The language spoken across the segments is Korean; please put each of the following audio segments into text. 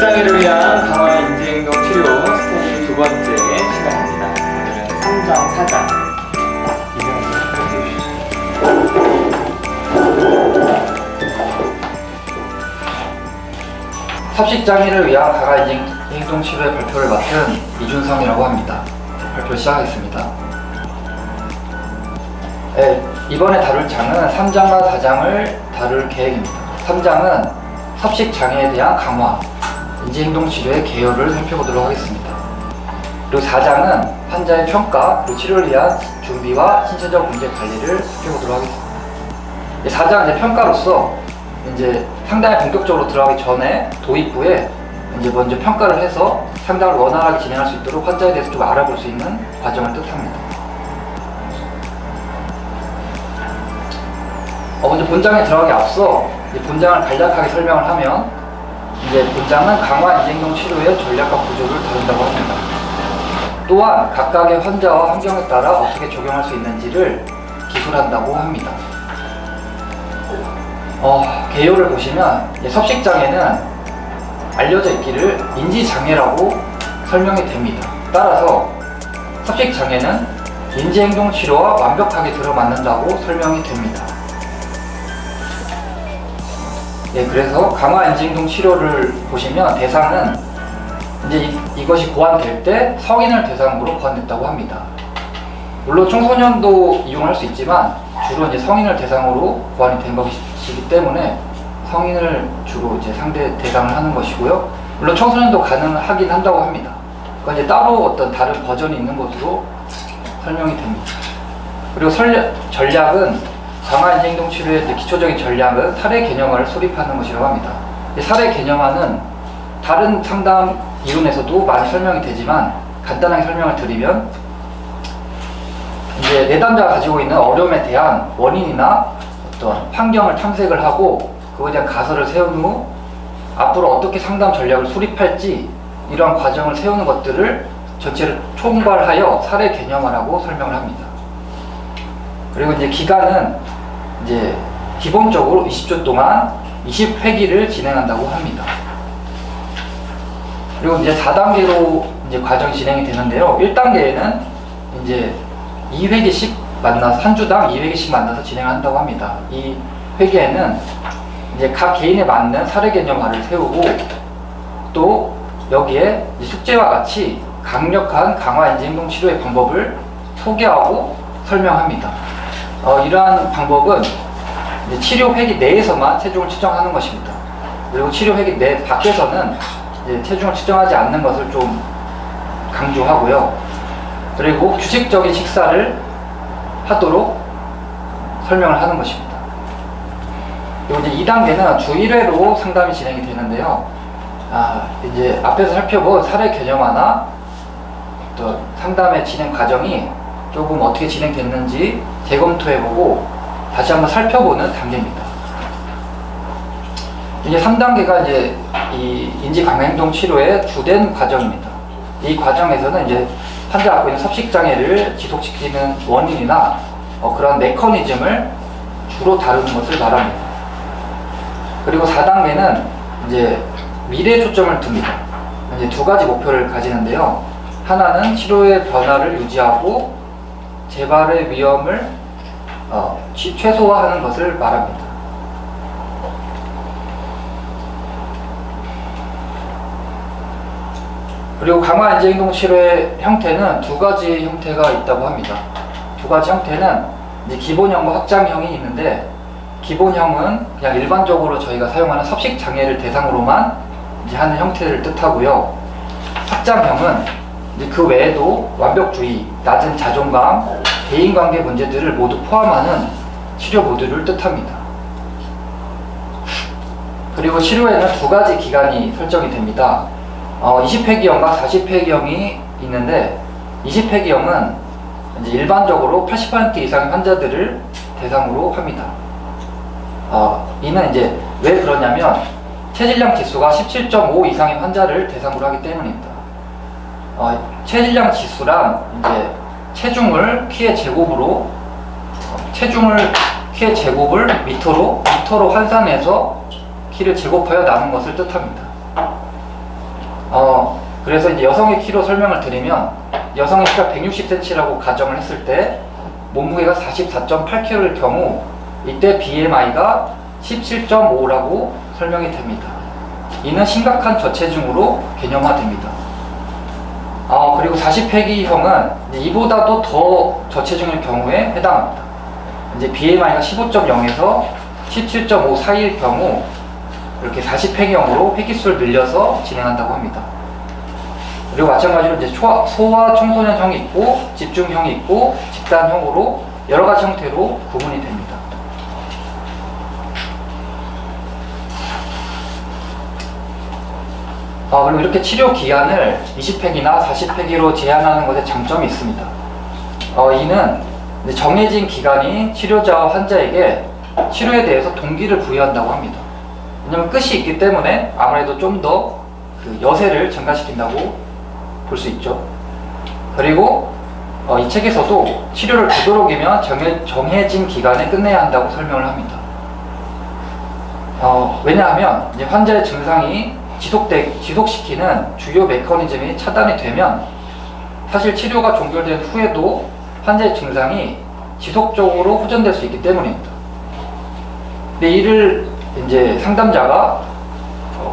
합식장애를 위한 강화 인지행동 치료 스테이지 두 번째 시간입니다. 오늘은 3장, 4장 이정도 해주시죠. 합식장애를 위한 강화 인지행동 치료의 발표를 맡은 이준성이라고 합니다. 발표 시작하겠습니다. 이번에 다룰 장은 3장과 4장을 다룰 계획입니다. 3장은 합식장애에 대한 강화, 인지행동치료의 개요를 살펴보도록 하겠습니다. 그리고 4장은 환자의 평가, 그리고 치료를 위한 준비와 신체적 문제 관리를 살펴보도록 하겠습니다. 4장 이제 평가로서 이제 상담에 본격적으로 들어가기 전에 도입부에 이제 먼저 평가를 해서 상담을 원활하게 진행할 수 있도록 환자에 대해서 좀 알아볼 수 있는 과정을 뜻합니다. 먼저 본장에 들어가기 앞서 이제 본장을 간략하게 설명을 하면 이제 본장은 강화 인지행동 치료의 전략과 구조를 다룬다고 합니다. 또한 각각의 환자와 환경에 따라 어떻게 적용할 수 있는지를 기술한다고 합니다. 개요를 보시면 섭식장애는 알려져 있기를 인지장애라고 설명이 됩니다. 따라서 섭식장애는 인지행동 치료와 완벽하게 들어맞는다고 설명이 됩니다. 그래서 강화 인지행동 치료를 보시면 대상은 이제 이것이 고안될 때 성인을 대상으로 고안됐다고 합니다. 물론 청소년도 이용할 수 있지만 주로 이제 성인을 대상으로 고안이 된 것이기 때문에 성인을 주로 이제 상대 대상을 하는 것이고요. 물론 청소년도 가능하긴 한다고 합니다. 그건 이제 따로 어떤 다른 버전이 있는 것으로 설명이 됩니다. 그리고 전략은 강화 인지행동 치료의 기초적인 전략은 사례 개념화를 수립하는 것이라고 합니다. 사례 개념화는 다른 상담 이론에서도 많이 설명이 되지만 간단하게 설명을 드리면 이제 내담자가 가지고 있는 어려움에 대한 원인이나 어떤 환경을 탐색을 하고 그거에 대한 가설을 세운 후 앞으로 어떻게 상담 전략을 수립할지 이러한 과정을 세우는 것들을 전체를 총괄하여 사례 개념화라고 설명을 합니다. 그리고 이제 기간은 이제 기본적으로 20초 동안 20회기를 진행한다고 합니다. 그리고 이제 4단계로 이제 과정이 진행이 되는데요. 1단계에는 이제 2회기씩 만나서 한 주당 2회기씩 만나서 진행한다고 합니다. 이 회계에는 이제 각 개인에 맞는 사례 개념화를 세우고 또 여기에 숙제와 같이 강력한 강화 인지행동 치료의 방법을 소개하고 설명합니다. 이러한 방법은 이제 치료 회기 내에서만 체중을 측정하는 것입니다. 그리고 치료 회기 내 밖에서는 이제 체중을 측정하지 않는 것을 좀 강조하고요. 그리고 규칙적인 식사를 하도록 설명을 하는 것입니다. 그리고 이제 2단계는 주 1회로 상담이 진행이 되는데요. 이제 앞에서 살펴본 사례 개념화나 또 상담의 진행 과정이 조금 어떻게 진행됐는지 재검토해보고 다시 한번 살펴보는 단계입니다. 이제 3단계가 이제 이 인지강행동 치료의 주된 과정입니다. 이 과정에서는 이제 환자가 갖고 있는 섭식장애를 지속시키는 원인이나 그런 메커니즘을 주로 다루는 것을 말합니다. 그리고 4단계는 이제 미래에 초점을 둡니다. 이제 두 가지 목표를 가지는데요. 하나는 치료의 변화를 유지하고 재발의 위험을 최소화하는 것을 말합니다. 그리고 강화 인지행동 치료의 형태는 두 가지 형태가 있다고 합니다. 두 가지 형태는 이제 기본형과 확장형이 있는데 기본형은 그냥 일반적으로 저희가 사용하는 섭식 장애를 대상으로만 이제 하는 형태를 뜻하고요. 확장형은 이제 그 외에도 완벽주의, 낮은 자존감, 대인관계 문제들을 모두 포함하는 치료 모듈을 뜻합니다. 그리고 치료에는 두 가지 기간이 설정이 됩니다. 20회기형과 40회기형이 있는데 20회기형은 이제 일반적으로 80% 이상의 환자들을 대상으로 합니다. 이는 이제 왜 그러냐면 체질량 지수가 17.5 이상의 환자를 대상으로 하기 때문입니다. 체질량 지수란 이제 체중을 키의 제곱으로 키의 제곱을 미터로 환산해서 키를 제곱하여 나눈 것을 뜻합니다. 그래서 이제 여성의 키로 설명을 드리면 여성의 키가 160cm라고 가정을 했을 때 몸무게가 44.8kg일 경우 이때 BMI가 17.5라고 설명이 됩니다. 이는 심각한 저체중으로 개념화됩니다. 그리고 40회기형은 이보다도 더 저체중일 경우에 해당합니다. 이제 BMI가 15.0에서 17.5 사이일 경우 이렇게 40회기형으로 회기수를 늘려서 진행한다고 합니다. 그리고 마찬가지로 이제 소아 청소년형이 있고 집중형이 있고 집단형으로 여러 가지 형태로 구분이 됩니다. 그리고 이렇게 치료 기간을 20회기나 40회기로 제한하는 것에 장점이 있습니다. 이는 정해진 기간이 치료자와 환자에게 치료에 대해서 동기를 부여한다고 합니다. 왜냐하면 끝이 있기 때문에 아무래도 좀 더 그 여세를 증가시킨다고 볼 수 있죠. 그리고 이 책에서도 치료를 되도록이면 정해진 기간에 끝내야 한다고 설명을 합니다. 왜냐하면 이제 환자의 증상이 지속시키는 주요 메커니즘이 차단이 되면 사실 치료가 종결된 후에도 환자의 증상이 지속적으로 호전될 수 있기 때문입니다. 근데 이를 이제 상담자가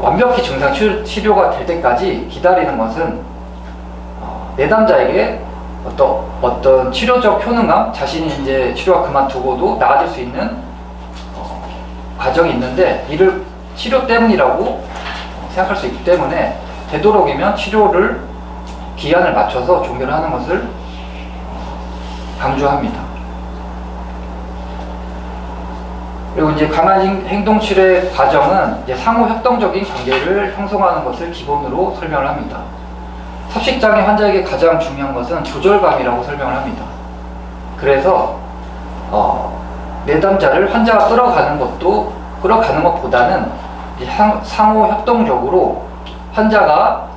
완벽히 증상 치료가 될 때까지 기다리는 것은 내담자에게 어떤 치료적 효능감, 자신이 이제 치료가 그만두고도 나아질 수 있는 과정이 있는데 이를 치료 때문이라고 생각할 수 있기 때문에 되도록이면 치료를 기한을 맞춰서 종결을 하는 것을 강조합니다. 그리고 이제 강한 행동 치료의 과정은 이제 상호 협동적인 관계를 형성하는 것을 기본으로 설명을 합니다. 섭식장애 환자에게 가장 중요한 것은 조절감이라고 설명을 합니다. 그래서 내담자를 환자가 끌어가는 것보다는 상호 협동적으로 환자가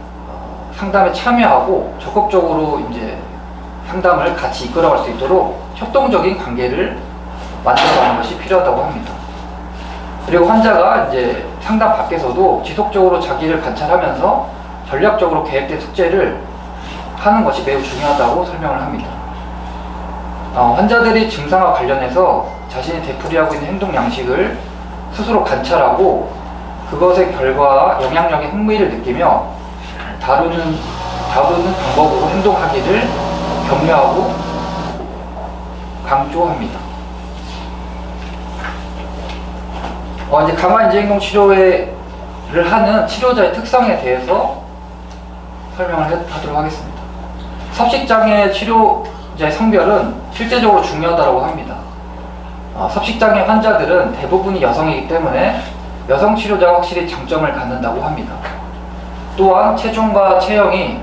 상담에 참여하고 적극적으로 이제 상담을 같이 이끌어갈 수 있도록 협동적인 관계를 만들어가는 것이 필요하다고 합니다. 그리고 환자가 이제 상담 밖에서도 지속적으로 자기를 관찰하면서 전략적으로 계획된 숙제를 하는 것이 매우 중요하다고 설명을 합니다. 환자들이 증상과 관련해서 자신이 되풀이하고 있는 행동 양식을 스스로 관찰하고 그것의 결과와 영향력에 흥미를 느끼며 다루는 방법으로 행동하기를 격려하고 강조합니다. 이제 강화인지 행동 치료를 하는 치료자의 특성에 대해서 설명을 하도록 하겠습니다. 섭식장애 치료자의 성별은 실제적으로 중요하다고 합니다. 섭식장애 환자들은 대부분이 여성이기 때문에 여성 치료자가 확실히 장점을 갖는다고 합니다. 또한 체중과 체형에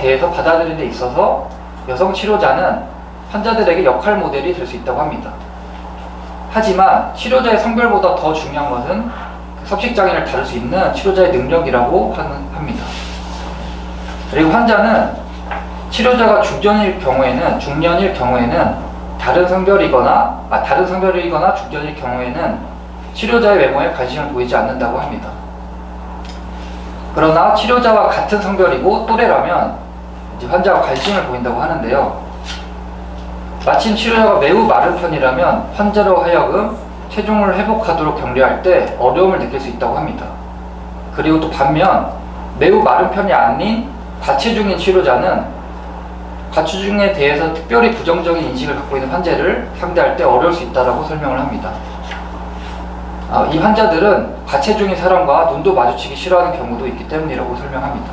대해서 받아들이는 데 있어서 여성 치료자는 환자들에게 역할 모델이 될 수 있다고 합니다. 하지만 치료자의 성별보다 더 중요한 것은 섭식장애를 다룰 수 있는 치료자의 능력이라고 합니다. 그리고 환자는 치료자가 중년일 경우에는 다른 성별이거나 중년일 경우에는 치료자의 외모에 관심을 보이지 않는다고 합니다. 그러나 치료자와 같은 성별이고 또래라면 이제 환자가 관심을 보인다고 하는데요. 마침 치료자가 매우 마른 편이라면 환자로 하여금 체중을 회복하도록 격려할 때 어려움을 느낄 수 있다고 합니다. 그리고 또 반면 매우 마른 편이 아닌 과체중인 치료자는 과체중에 대해서 특별히 부정적인 인식을 갖고 있는 환자를 상대할 때 어려울 수 있다고 설명을 합니다. 이 환자들은 과체중인 사람과 눈도 마주치기 싫어하는 경우도 있기 때문이라고 설명합니다.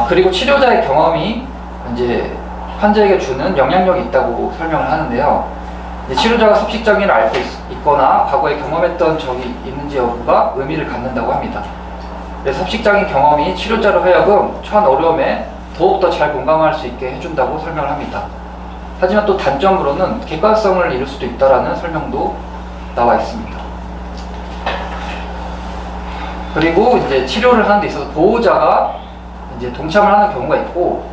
그리고 치료자의 경험이 이제 환자에게 주는 영향력이 있다고 설명을 하는데요. 치료자가 섭식장애를 앓고 있거나 과거에 경험했던 적이 있는지 여부가 의미를 갖는다고 합니다. 그래서 섭식장애 경험이 치료자로 하여금 처한 어려움에 더욱더 잘 공감할 수 있게 해준다고 설명을 합니다. 하지만 또 단점으로는 객관성을 잃을 수도 있다라는 설명도 나와 있습니다. 그리고 이제 치료를 하는 데 있어서 보호자가 이제 동참을 하는 경우가 있고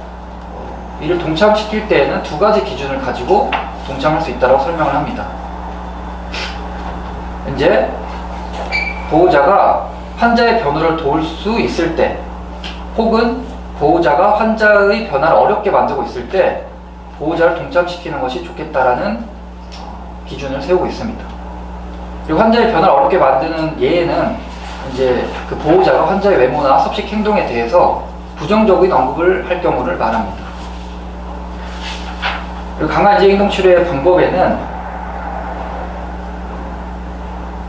이를 동참시킬 때에는 두 가지 기준을 가지고 동참할 수 있다고 설명을 합니다. 이제 보호자가 환자의 변호를 도울 수 있을 때, 혹은 보호자가 환자의 변화를 어렵게 만들고 있을 때 보호자를 동참시키는 것이 좋겠다라는 기준을 세우고 있습니다. 그리고 환자의 변화를 어렵게 만드는 예에는 이제 그 보호자가 환자의 외모나 섭식 행동에 대해서 부정적인 언급을 할 경우를 말합니다. 그리고 강아지 행동치료의 방법에는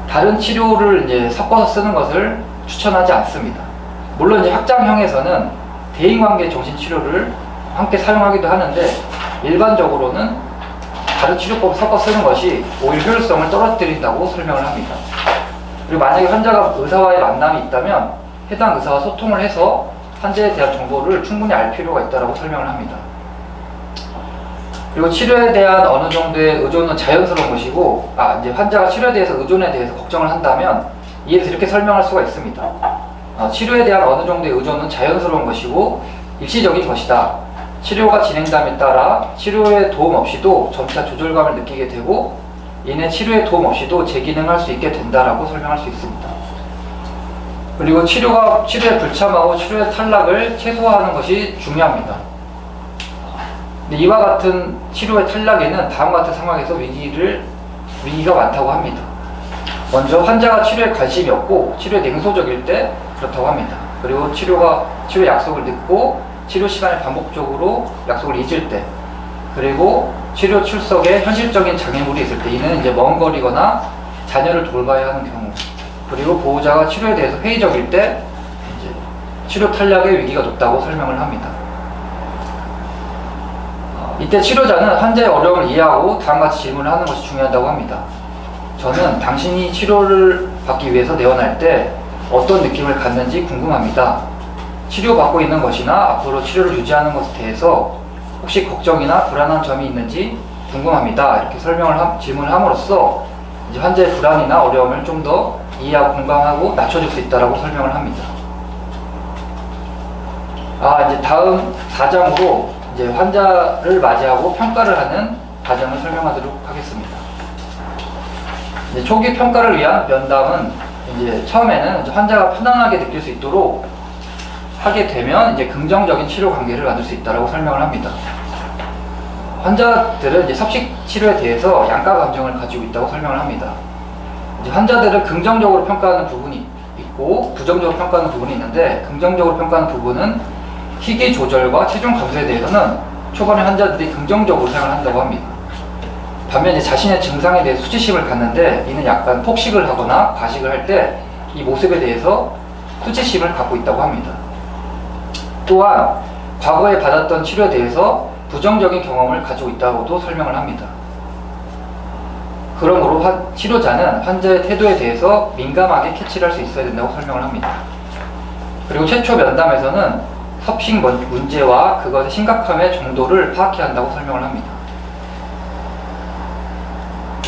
다른 치료를 이제 섞어서 쓰는 것을 추천하지 않습니다. 물론 이제 확장형에서는 대인관계 정신치료를 함께 사용하기도 하는데 일반적으로는 다른 치료법을 섞어 쓰는 것이 오히려 효율성을 떨어뜨린다고 설명을 합니다. 그리고 만약에 환자가 의사와의 만남이 있다면 해당 의사와 소통을 해서 환자에 대한 정보를 충분히 알 필요가 있다고 설명을 합니다. 그리고 치료에 대한 어느 정도의 의존은 자연스러운 것이고, 이제 환자가 치료에 대해서 의존에 대해서 걱정을 한다면 이에서 이렇게 설명할 수가 있습니다. 치료에 대한 어느 정도의 의존은 자연스러운 것이고 일시적인 것이다. 치료가 진행됨에 따라 치료에 도움 없이도 점차 조절감을 느끼게 되고 이내 치료에 도움 없이도 재기능할 수 있게 된다라고 설명할 수 있습니다. 그리고 치료에 불참하고 치료의 탈락을 최소화하는 것이 중요합니다. 근데 이와 같은 치료의 탈락에는 다음과 같은 상황에서 위기가 많다고 합니다. 먼저 환자가 치료에 관심이 없고 치료에 냉소적일 때 그렇다고 합니다. 그리고 치료 약속을 늦고 치료 시간에 반복적으로 약속을 잊을 때, 그리고 치료 출석에 현실적인 장애물이 있을 때, 이는 이제 먼 거리거나 자녀를 돌봐야 하는 경우, 그리고 보호자가 치료에 대해서 회의적일 때 이제 치료 탈락의 위기가 높다고 설명을 합니다. 이때 치료자는 환자의 어려움을 이해하고 다음과 같이 질문을 하는 것이 중요하다고 합니다. 저는 당신이 치료를 받기 위해서 내원할 때 어떤 느낌을 갖는지 궁금합니다. 치료받고 있는 것이나 앞으로 치료를 유지하는 것에 대해서 혹시 걱정이나 불안한 점이 있는지 궁금합니다. 이렇게 질문을 함으로써 이제 환자의 불안이나 어려움을 좀 더 이해하고 공감하고 낮춰줄 수 있다고 설명을 합니다. 이제 다음 4장으로 이제 환자를 맞이하고 평가를 하는 과정을 설명하도록 하겠습니다. 이제 초기 평가를 위한 면담은 이제 처음에는 이제 환자가 편안하게 느낄 수 있도록 하게 되면 이제 긍정적인 치료 관계를 만들 수 있다고 설명을 합니다. 환자들은 이제 섭식 치료에 대해서 양가 감정을 가지고 있다고 설명을 합니다. 이제 환자들은 긍정적으로 평가하는 부분이 있고 부정적으로 평가하는 부분이 있는데, 긍정적으로 평가하는 부분은 희귀 조절과 체중 감소에 대해서는 초반에 환자들이 긍정적으로 생각을 한다고 합니다. 반면 이제 자신의 증상에 대해 수치심을 갖는데, 이는 약간 폭식을 하거나 과식을 할 때 이 모습에 대해서 수치심을 갖고 있다고 합니다. 또한 과거에 받았던 치료에 대해서 부정적인 경험을 가지고 있다고도 설명을 합니다. 그러므로 치료자는 환자의 태도에 대해서 민감하게 캐치를 할 수 있어야 된다고 설명을 합니다. 그리고 최초 면담에서는 섭식 문제와 그것의 심각함의 정도를 파악해야 한다고 설명을 합니다.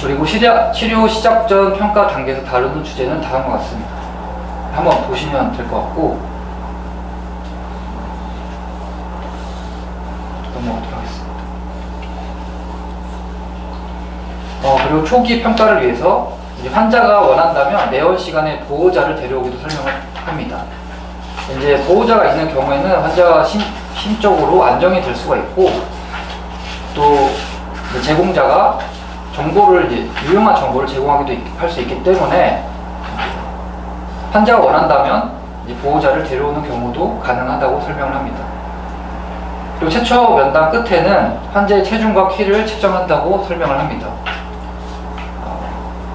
그리고 치료 시작 전 평가 단계에서 다루는 주제는 다음과 같습니다. 한번 보시면 될 것 같고, 넘어가도록 하겠습니다. 그리고 초기 평가를 위해서 이제 환자가 원한다면 내원 시간에 보호자를 데려오기도 설명을 합니다. 이제 보호자가 있는 경우에는 환자가 심적으로 안정이 될 수가 있고, 또 제공자가 유용한 정보를 제공하기도 할 수 있기 때문에 환자가 원한다면 이제 보호자를 데려오는 경우도 가능하다고 설명을 합니다. 그리고 최초 면담 끝에는 환자의 체중과 키를 측정한다고 설명을 합니다.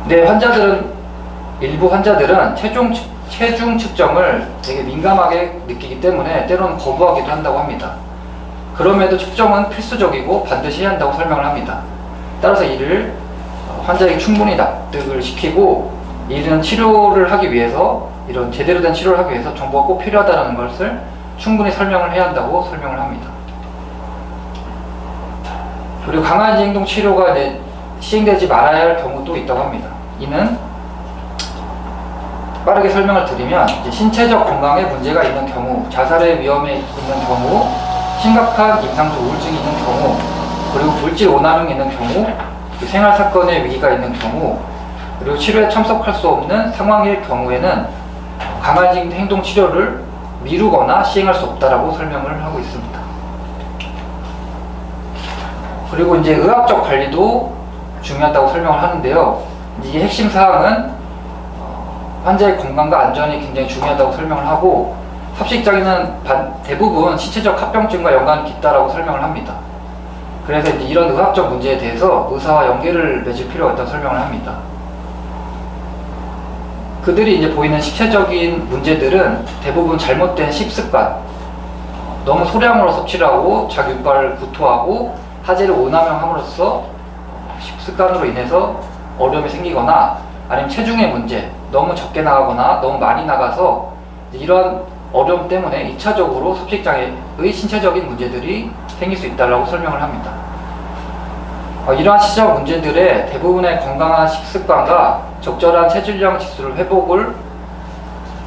근데 일부 환자들은 체중 측정을 되게 민감하게 느끼기 때문에 때로는 거부하기도 한다고 합니다. 그럼에도 측정은 필수적이고 반드시 해야 한다고 설명을 합니다. 따라서 이를 환자에게 충분히 납득을 시키고, 이런 치료를 하기 위해서, 이런 제대로 된 치료를 하기 위해서 정보가 꼭 필요하다는 것을 충분히 설명을 해야 한다고 설명을 합니다. 그리고 강아지 행동 치료가 시행되지 말아야 할 경우도 있다고 합니다. 이는 빠르게 설명을 드리면 이제 신체적 건강에 문제가 있는 경우, 자살의 위험에 있는 경우, 심각한 임상적 우울증이 있는 경우, 그리고 물질 오남용이 있는 경우, 생활 사건의 위기가 있는 경우, 그리고 치료에 참석할 수 없는 상황일 경우에는 강아지 행동 치료를 미루거나 시행할 수 없다라고 설명을 하고 있습니다. 그리고 이제 의학적 관리도 중요하다고 설명을 하는데요. 이게 핵심 사항은 환자의 건강과 안전이 굉장히 중요하다고 설명을 하고, 섭식장애는 대부분 신체적 합병증과 연관이 깊다라고 설명을 합니다. 그래서 이제 이런 의학적 문제에 대해서 의사와 연계를 맺을 필요가 있다고 설명을 합니다. 그들이 이제 보이는 신체적인 문제들은 대부분 잘못된 식습관, 너무 소량으로 섭취를 하고 자기 이빨을 구토하고 하재를 오남용함으로써 식습관으로 인해서 어려움이 생기거나, 아니면 체중의 문제, 너무 적게 나가거나 너무 많이 나가서 이러한 어려움 때문에 2차적으로 섭식장애의 신체적인 문제들이 생길 수 있다고 설명을 합니다. 이러한 신체적 문제들의 대부분의 건강한 식습관과 적절한 체질량 지수를 회복을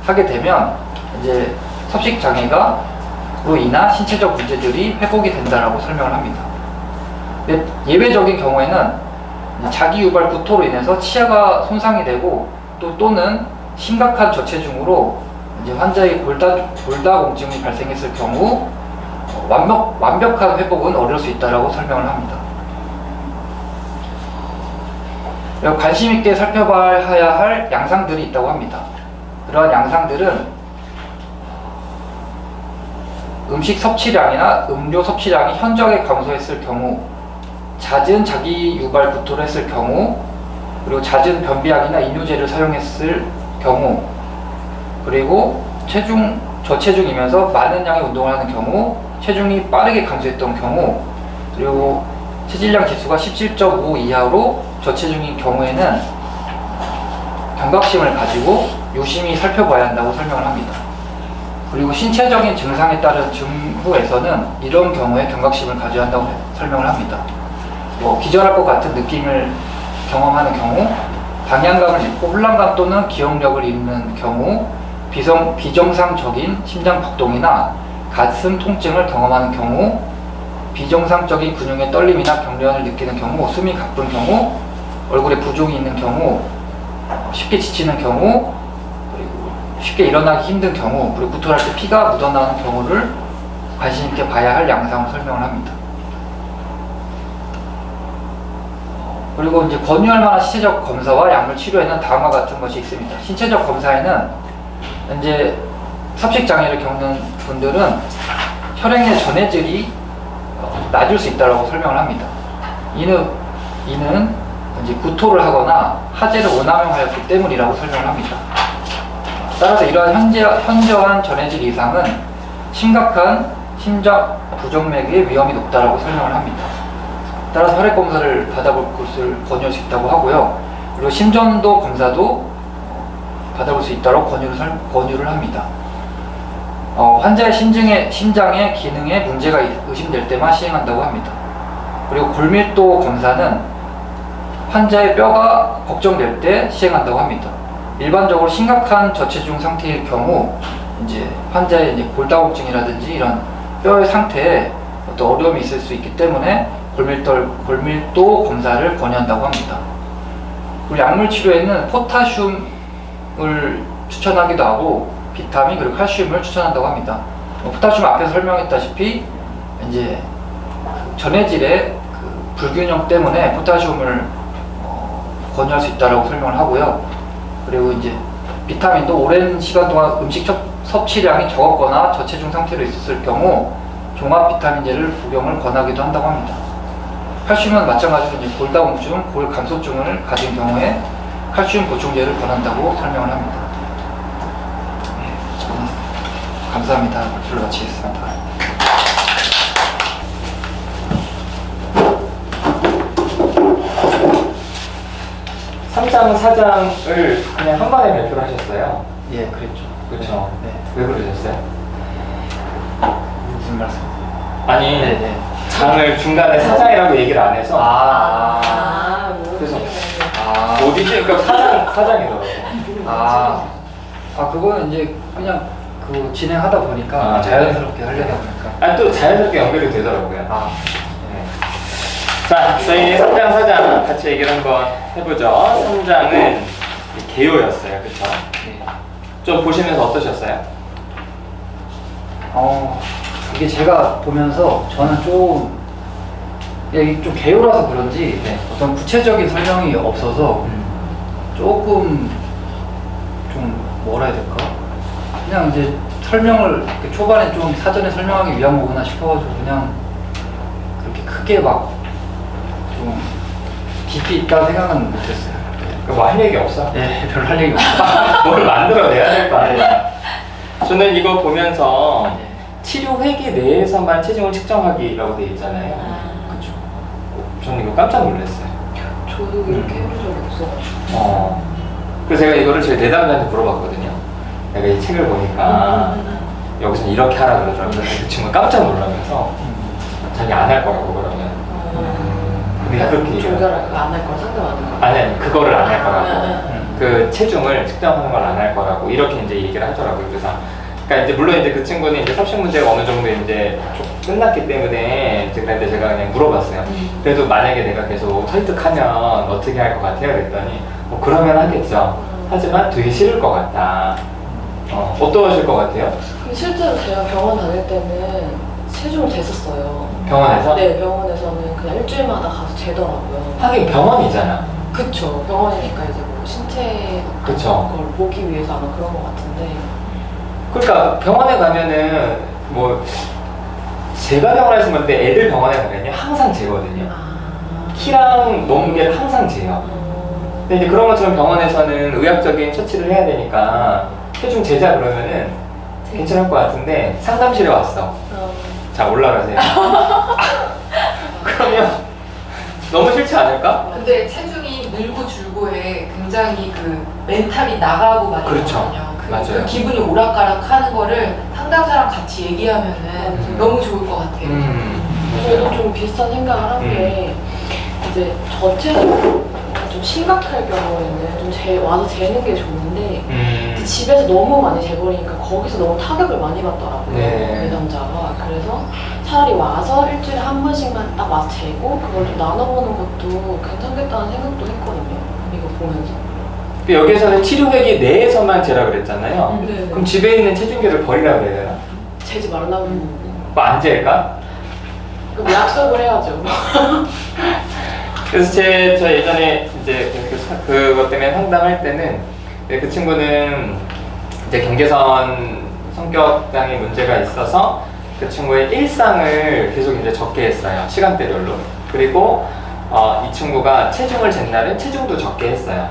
하게 되면 이제 섭식장애로 인한 신체적 문제들이 회복이 된다라고 설명을 합니다. 근데 예외적인 경우에는 자기 유발 구토로 인해서 치아가 손상이 되고 또는 심각한 저체중으로 이제 환자의 골다공증이 발생했을 경우 완벽한 회복은 어려울 수 있다라고 설명을 합니다. 그리고 관심 있게 살펴봐야 할 양상들이 있다고 합니다. 그러한 양상들은 음식 섭취량이나 음료 섭취량이 현저하게 감소했을 경우, 잦은 자기 유발 구토를 했을 경우, 그리고 잦은 변비약이나 이뇨제를 사용했을 경우, 그리고 저체중이면서 많은 양의 운동을 하는 경우, 체중이 빠르게 감소했던 경우, 그리고 체질량 지수가 17.5 이하로 저체중인 경우에는 경각심을 가지고 유심히 살펴봐야 한다고 설명을 합니다. 그리고 신체적인 증상에 따른 증후에서는 이런 경우에 경각심을 가져야 한다고 설명을 합니다. 기절할 것 같은 느낌을 경험하는 경우, 방향감을 잃고 혼란감 또는 기억력을 잃는 경우, 비정상적인 심장 박동이나 가슴 통증을 경험하는 경우, 비정상적인 근육의 떨림이나 경련을 느끼는 경우, 숨이 가쁜 경우, 얼굴에 부종이 있는 경우, 쉽게 지치는 경우, 그리고 쉽게 일어나기 힘든 경우, 그리고 구토할 때 피가 묻어나는 경우를 관심 있게 봐야 할 양상을 설명을 합니다. 그리고 이제 권유할 만한 신체적 검사와 약물 치료에는 다음과 같은 것이 있습니다. 신체적 검사에는 이제 섭식장애를 겪는 분들은 혈액 내 전해질이 낮을 수 있다고 설명을 합니다. 이는 이제 구토를 하거나 하재를 오남용하였기 때문이라고 설명을 합니다. 따라서 이러한 현저한 전해질 이상은 심각한 심장 부정맥의 위험이 높다고 설명을 합니다. 따라서 혈액 검사를 받아볼 것을 권유할 수 있다고 하고요. 그리고 심전도 검사도 받아볼 수 있다고 권유를 합니다. 환자의 심장의 기능에 문제가 의심될 때만 시행한다고 합니다. 그리고 골밀도 검사는 환자의 뼈가 걱정될 때 시행한다고 합니다. 일반적으로 심각한 저체중 상태일 경우 이제 환자의 골다공증이라든지 이런 뼈의 상태에 어떤 어려움이 있을 수 있기 때문에 골밀도 검사를 권유한다고 합니다. 그리고 약물 치료에는 포타슘을 추천하기도 하고 비타민 그리고 칼슘을 추천한다고 합니다. 포타슘 앞에서 설명했다시피 이제 전해질의 불균형 때문에 포타슘을 권유할 수 있다고 설명을 하고요. 그리고 이제 비타민도 오랜 시간 동안 음식 섭취량이 적었거나 저체중 상태로 있었을 경우 종합 비타민제를服用을 권하기도 한다고 합니다. 칼슘은 마찬가지로 이제 골다공증, 골감소증을 가진 경우에 칼슘 보충제를 권한다고 설명을 합니다. 저는 감사합니다. 발표를 마치겠습니다. 3장, 4장을 그냥 한 번에 발표를 하셨어요. 예, 그랬죠. 그렇죠. 네. 왜 그러셨어요? 무슨 말씀? 아니, 네. 장을 중간에 4장이라고 얘기를 안 해서 그래서 어디지? 그러니까 4장이더라고요. 그거는 이제 그냥 진행하다 보니까 자연스럽게 하려다 보니까. 또 자연스럽게 연결이 되더라고요. 네. 자, 저희 3장, 4장 같이 얘기를 한번 해보죠. 3장은 개요였어요. 그쵸? 네. 좀 보시면서 어떠셨어요? 이게 제가 보면서 저는 이게 좀 개요라서 그런지 네. 어떤 구체적인 설명이 없어서 조금 좀 뭐라 해야 될까? 그냥 이제 설명을 이렇게 초반에 좀 사전에 설명하기 위한 거구나 싶어가지고 그냥 그렇게 크게 막 좀 깊이 있다고 생각은 못했어요. 뭐 할 얘기 없어? 네, 별로 할 얘기 없어요. 뭘 만들어내야 될 거 아니야. 저는 이거 보면서 네. 치료 회계 내에서만 체중을 측정하기라고 되어 있잖아요. 그렇죠. 저는 이거 깜짝 놀랐어요. 저도 그렇게 해본 적이 없어가지고. 그래서 제가 이거를 제 내담자한테 물어봤거든요. 내가 이 책을 보니까 여기서는 이렇게 하라 그러더라고요. 그 친구가 깜짝 놀라면서 자기 안 할 거라고 그러면. 근데 그렇게 조결을 안 할 걸 상담하는 거. 아니 그거를 안 할 거라고. 네. 그 체중을 측정하는 걸 안 할 거라고 이렇게 이제 얘기를 하더라고요. 그래서 그러니까 이제 물론 이제 그 친구는 이제 섭식 문제가 어느 정도 이제 좀 끝났기 때문에 이제 그런데 제가 그냥 물어봤어요. 그래도 만약에 내가 계속 설득하면 어떻게 할 것 같아요? 그랬더니 뭐 그러면 하겠죠. 하지만 되게 싫을 것 같다. 어떠하실 것 같아요? 근데 실제로 제가 병원 다닐 때는 체중을 쟀었어요. 병원에서? 네, 병원에서는 그냥 일주일마다 가서 재더라고요. 하긴 병원이잖아. 그쵸. 병원이니까 이제 뭐 신체 그쵸. 걸 보기 위해서 아마 그런 것 같은데. 그러니까 병원에 가면은 뭐 제가 병원에서 그런데 애들 병원에 가면요 항상 재거든요. 키랑 몸무게를 항상 재요. 근데 이제 그런 것처럼 병원에서는 의학적인 처치를 해야 되니까 체중 재자 그러면은 괜찮을 것 같은데 상담실에 왔어. 자 올라가세요. 그러면 너무 싫지 않을까? 근데 체중이 늘고 줄고에 굉장히 그 멘탈이 나가고 그렇죠. 말이거든요. 맞아요. 그 기분이 오락가락하는 거를 상담사랑 같이 얘기하면은 너무 좋을 것 같아요. 저도 좀 비슷한 생각을 한 게 이제 저체중 좀 심각할 경우에는 좀 와서 재는 게 좋은데 근데 집에서 너무 많이 재버리니까 거기서 너무 타격을 많이 받더라고요. 네. 내담자가. 그래서 차라리 와서 일주일에 한 번씩만 딱 와서 재고 그걸 좀 나눠보는 것도 괜찮겠다는 생각도 했거든요. 이거 보면서. 여기에서는 치료회계 내에서만 재라 그랬잖아요. 네. 그럼 집에 있는 체중계를 버리라 그래야 되나? 재지 말라고 했는데. 뭐 안 잴까? 그럼 약속을 해야죠. 그래서 저 예전에 이제 그것 때문에 상담할 때는 그 친구는 이제 경계선 성격장애 문제가 있어서 그 친구의 일상을 계속 이제 적게 했어요. 시간대별로. 그리고 이 친구가 체중을 잰 날은 체중도 적게 했어요.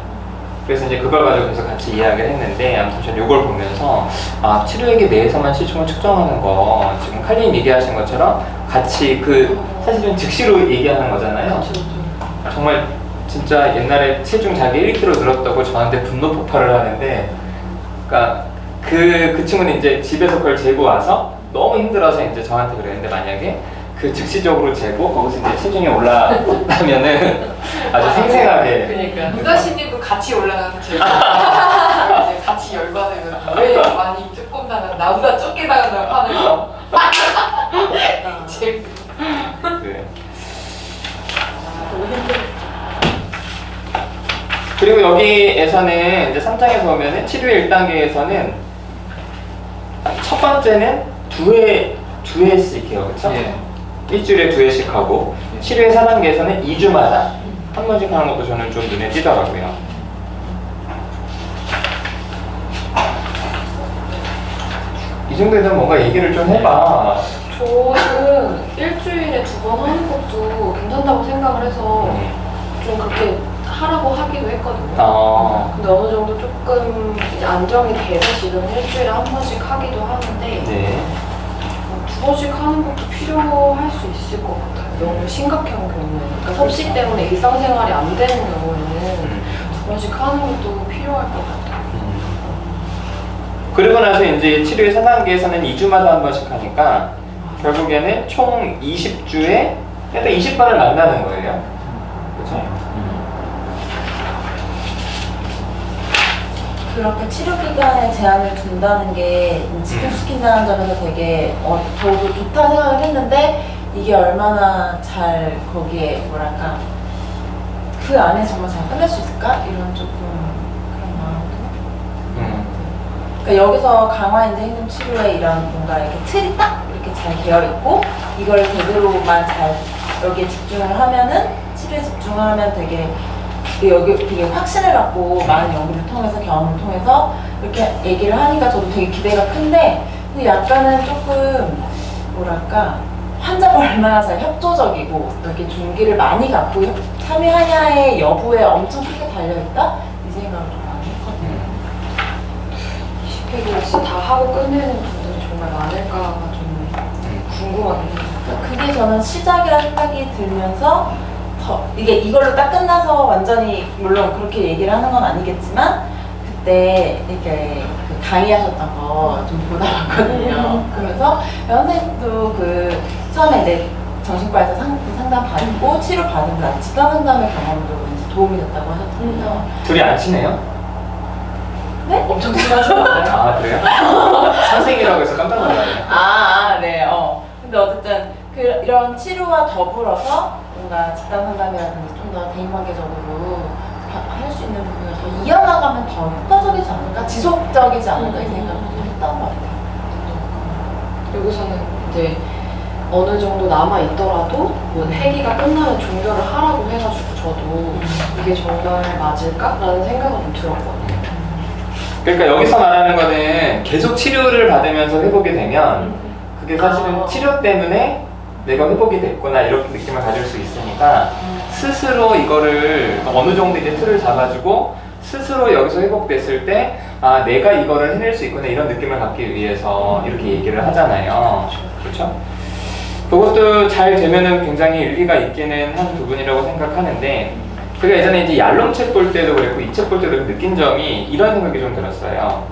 그래서 이제 그걸 가지고 계속 같이 이야기를 했는데 아무튼 전 이걸 보면서 치료액에 내에서만 체중을 측정하는 거 지금 칼리님 얘기하신 것처럼 같이 사실은 즉시로 얘기하는 거잖아요. 정말 진짜 옛날에 체중 자기 1kg 늘었다고 저한테 분노 폭발을 하는데 그러니까 그 친구는 이제 집에서 그걸 재고 와서 너무 힘들어서 이제 저한테 그랬는데 만약에 그 즉시적으로 재고 거기서 이제 체중이 올라가면은 아주 생생하게 그러니까 무다씨님도 같이 올라가서 제가 이제 같이 열받으면 왜 많이 조금 나간 나보다 적게 나간다고 하는 거 제일 네. 그리고 여기에서는 이제 3장에서 보면은 치료의 1단계에서는 첫 번째는 두 회씩 해요. 그쵸? 예. 일주일에 2회씩 하고 치료의 4단계에서는 2주마다 한 번씩 하는 것도 저는 좀 눈에 띄더라고요. 이 정도에는 뭔가 얘기를 좀 해봐. 저는 일주일에 2번 하는 것도 괜찮다고 생각을 해서 좀 그렇게 하라고 하기도 했거든요. 근데 어느 정도 조금 이제 안정이 돼서 지금 일주일에 한 번씩 하기도 하는데 네. 2번씩 하는 것도 필요할 수 있을 것 같아요. 너무 심각한 경우에는. 그러니까 섭식 때문에 일상생활이 안 되는 경우에는 2번씩 하는 것도 필요할 것 같아요. 그리고 나서 이제 치료의 4단계에서는 2주마다 한 번씩 하니까 결국에는 총 20주에 약간 20번을 만나는 거예요. 그렇죠? 그렇게 치료 기간에 제한을 둔다는 게 집중시킨다는 점에서 되게 저도 좋다 생각을 했는데 이게 얼마나 잘 거기에 뭐랄까 그 안에 정말 잘 끝낼 수 있을까? 이런 조금 그런 마음도 그러니까 여기서 강화인지 행동치료에 이런 뭔가 이렇게 틀이 딱 이렇게 잘 되어 있고 이걸 제대로만 잘 여기에 집중을 하면은 치료에 집중을 하면 되게 여기 되게 확신을 갖고 많은 연구를 통해서 경험을 통해서 이렇게 얘기를 하니까 저도 되게 기대가 큰데 근데 약간은 조금 뭐랄까 환자가 얼마나 잘 협조적이고 이렇게 종기를 많이 갖고 참여하냐의 여부에 엄청 크게 달려있다? 이 생각을 좀 많이 했거든요. 20회를 진짜 다 하고 끝내는 분들이 정말 많을까가 좀 궁금하긴 해요. 그게 저는 시작이라 생각이 들면서 이게 이걸로 딱 끝나서 완전히 물론 그렇게 얘기를 하는 건 아니겠지만 그때 이렇게 그 강의하셨던 거 좀 보다 봤거든요. 그러면서 선생님도 그 처음에 이제 정신과에서 상담 받고 치료 받은 그 집단 상담의 경험도 왠지 도움이 됐다고 하셨거든요. 둘이 안 친해요? 네? 엄청 친하죠? 아 그래요? 선생이라고 해서 깜짝 놀랐네요. 네. 근데 어쨌든 이런 치료와 더불어서 뭔가 집단 상담이라든지 좀 더 대인관계적으로 할 수 있는 부분을 더 이어나가면 더 효과적이지 않을까? 지속적이지 않을까? 이 생각을 좀 했던 것 같아요. 여기서는 이제 어느 정도 남아있더라도 뭐 회기가 끝나면 종결을 하라고 해가지고 저도 이게 정말 맞을까라는 생각은 좀 들었거든요. 그러니까 여기서 말하는 거는 계속 치료를 받으면서 회복이 되면 그게 사실은 치료 때문에 내가 회복이 됐구나 이렇게 느낌을 가질 수 있으니까 스스로 이거를 어느 정도 이제 틀을 잡아주고 스스로 여기서 회복됐을 때 아 내가 이거를 해낼 수 있구나 이런 느낌을 갖기 위해서 이렇게 얘기를 하잖아요. 그렇죠? 그것도 잘 되면은 굉장히 일리가 있기는 한 부분이라고 생각하는데 제가 예전에 이제 얄롬 책 볼 때도 그랬고 이 책 볼 때도 느낀 점이 이런 생각이 좀 들었어요.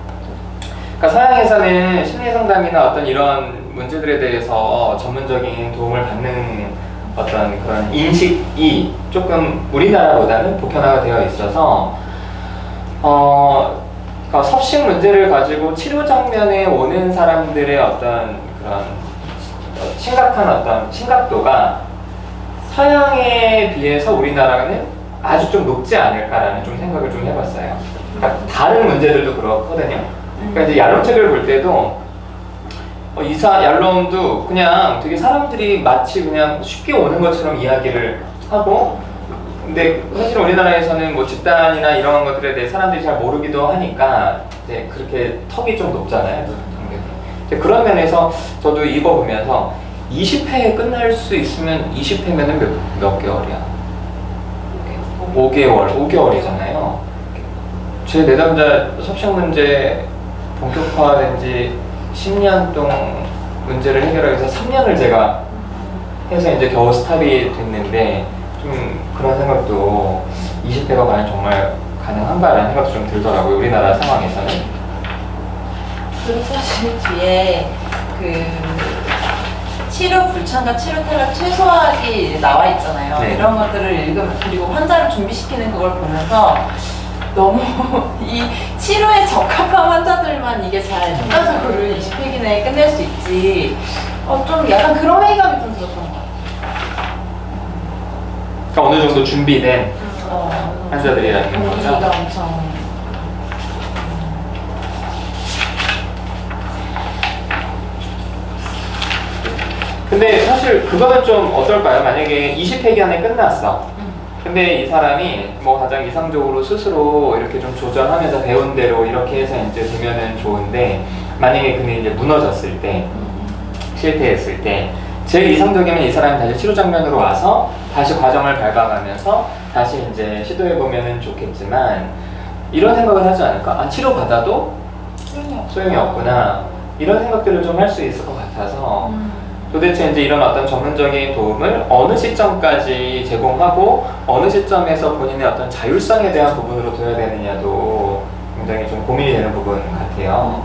그러니까 서양에서는 심리 상담이나 어떤 이런 문제들에 대해서 전문적인 도움을 받는 어떤 그런 인식이 조금 우리나라보다는 보편화가 되어 있어서 그러니까 섭식 문제를 가지고 치료 장면에 오는 사람들의 어떤 그런 심각한 어떤 심각도가 서양에 비해서 우리나라는 아주 좀 높지 않을까라는 좀 생각을 좀 해봤어요. 그러니까 다른 문제들도 그렇거든요. 그러니까 이제 얄롬 책을 볼 때도 얄롬도 그냥 되게 사람들이 마치 그냥 쉽게 오는 것처럼 이야기를 하고 근데 사실 우리나라에서는 뭐 집단이나 이런 것들에 대해 사람들이 잘 모르기도 하니까 이제 그렇게 턱이 좀 높잖아요. 이제 그런 면에서 저도 이거 보면서 20회에 끝날 수 있으면 20회면은 몇 개월이야? 5개월이잖아요. 제 내담자 섭식 문제 본격화된 지 10년 동안 문제를 해결하기 위해서 3년을 제가 해서 이제 겨우 스탑이 됐는데 좀 그런 생각도 20회가 과연 정말 가능한가라는 생각도 좀 들더라고요. 우리나라 상황에서는. 그리고 사실 뒤에 그 치료 불참과 치료 탈락 최소화하기 나와 있잖아요. 네. 이런 것들을 읽으면 그리고 환자를 준비시키는 그걸 보면서 너무 이 치료에 적합한 환자들만 이게 잘 효과적으로 20회기 내에 끝낼 수 있지 좀 약간 그런 회의감이 좀 들었던 것 같아요. 그러니까 어느 정도 준비된 환자들이라는 분위기가 거죠. 엄청 근데 사실 그거는 좀 어떨까요? 만약에 20회기 안에 끝났어. 근데 이 사람이 뭐 가장 이상적으로 스스로 이렇게 좀 조절하면서 배운 대로 이렇게 해서 이제 되면은 좋은데 만약에 그게 이제 무너졌을 때 실패했을 때 제일 이상적이면 이 사람이 다시 치료 장면으로 와서 다시 과정을 밟아가면서 다시 이제 시도해보면은 좋겠지만 이런 생각을 하지 않을까? 아, 치료 받아도 소용이 없구나. 이런 생각들을 좀 할 수 있을 것 같아서 도대체 이제 이런 어떤 전문적인 도움을 어느 시점까지 제공하고 어느 시점에서 본인의 어떤 자율성에 대한 부분으로 둬야 되느냐도 굉장히 좀 고민이 되는 부분 같아요.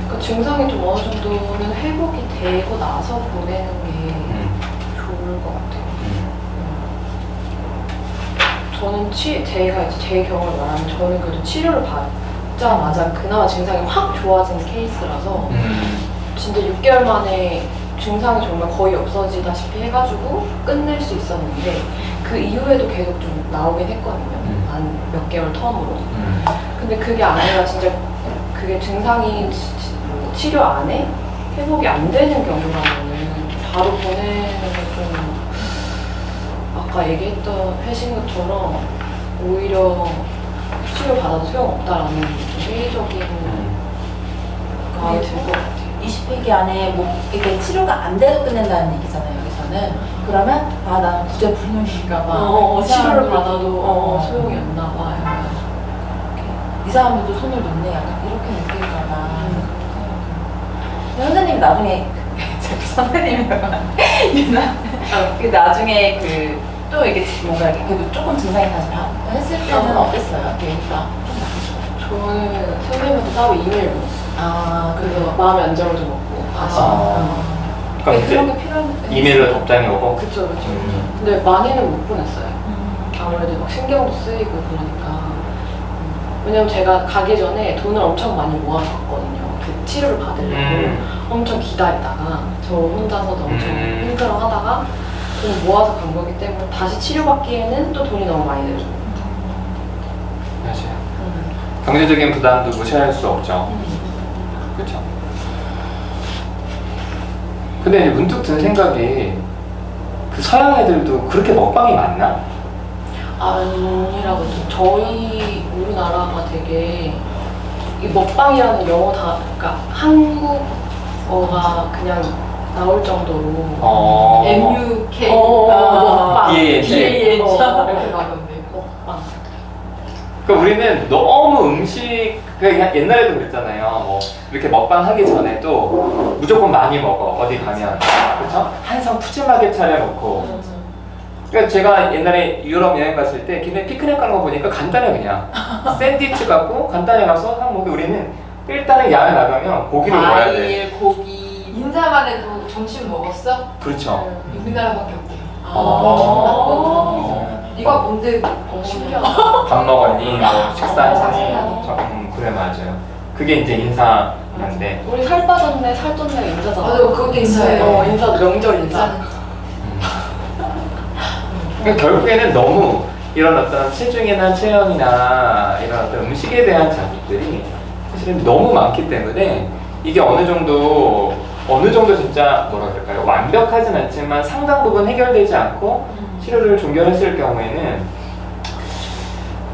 그러니까 증상이 좀 어느 정도는 회복이 되고 나서 보내는 게 좋을 것 같아요. 저는 제가 이제 제 경험을 말하면 저는 그래도 치료를 받자마자 그나마 증상이 확 좋아진 케이스라서 진짜 6개월 만에 증상이 정말 거의 없어지다시피 해가지고 끝낼 수 있었는데 그 이후에도 계속 좀 나오긴 했거든요. 한 몇 개월 텀으로. 근데 그게 아니라 진짜 그 그게 증상이 뭐 치료 안에 회복이 안 되는 경우라면은 바로 보내는 게 좀 아까 얘기했던 하신 것처럼 오히려 치료 받아도 소용없다라는 좀 회의적인 마음이 들 것 같아요. 20회기 안에 뭐 이게 치료가 안 돼도 끝낸다는 얘기잖아요. 여기서는 그러면 아 난 구제불능인가 봐. 치료를 받아도 소용이 없나 봐. 약간. 이 사람들도 손을 놓네. 약간 이렇게 느낄까 봐. 근데 선생님 나중에 자꾸 선생님이라고 유나 그 나중에 그 또 이게 뭔가 이렇게 그래도 조금 증상이 다시 했을 때는 어땠어요? 계기가 좀 저는 선생님한테 따로 이메일 보냈어요. 아 그래서 마음의 안정을 좀 얻고 다시. 그럼 이제 그런 게 필요한. 이메일로 답장이 오고. 그쵸. 근데 많이는 못 보냈어요. 아무래도 막 신경도 쓰이고 그러니까. 왜냐면 제가 가기 전에 돈을 엄청 많이 모아놨거든요. 그 치료를 받으려고 엄청 기다리다가 저 혼자서도 엄청 힘들어하다가 돈을 모아서 간 거기 때문에 다시 치료받기에는 또 돈이 너무 많이 들죠. 맞아요. 경제적인 부담도 무시할 수 없죠. 그렇죠. 근데 이제 문득 든 생각이 그 서양 애들도 그렇게 먹방이 많나? 아니라고 저희 우리나라가 되게 이 먹방이라는 영어 다 그러니까 한국어가 그냥 나올 정도로 MUK 먹방 BANG. 이렇게 나던데. 먹방. 그 우리는 너무 음식 그냥 옛날에도 그랬잖아요. 뭐 이렇게 먹방 하기 전에도 무조건 많이 먹어 어디 가면 그렇죠? 한상 푸짐하게 차려놓고. 그러니까 제가 옛날에 유럽 여행 갔을 때 걔네 피크닉 가는 거 보니까 간단해 그냥 샌드위치 갖고 간단히 가서 한 먹고 우리는 일단은 야외 나가면 고기를 먹어야 돼. 과일, 고기. 인사만 해도 점심 먹었어? 그렇죠. 우리나라밖에 없대요. 아. 네가 뭔데? 신기하다. 밥 먹었니? 뭐 식사했니? 맞아. 그래 맞아요. 그게 이제 인사인데. 우리 살 빠졌네, 살쪘네 인사잖아. 맞아, 그것도 인사예요. 인사 명절 인사. 그러니까 결국에는 너무 이런 어떤 체중이나 체형이나 이런 어떤 음식에 대한 자극들이 사실은 너무 많기 때문에 이게 어느 정도 진짜 뭐라 그럴까요? 완벽하진 않지만 상당 부분 해결되지 않고 치료를 종결했을 경우에는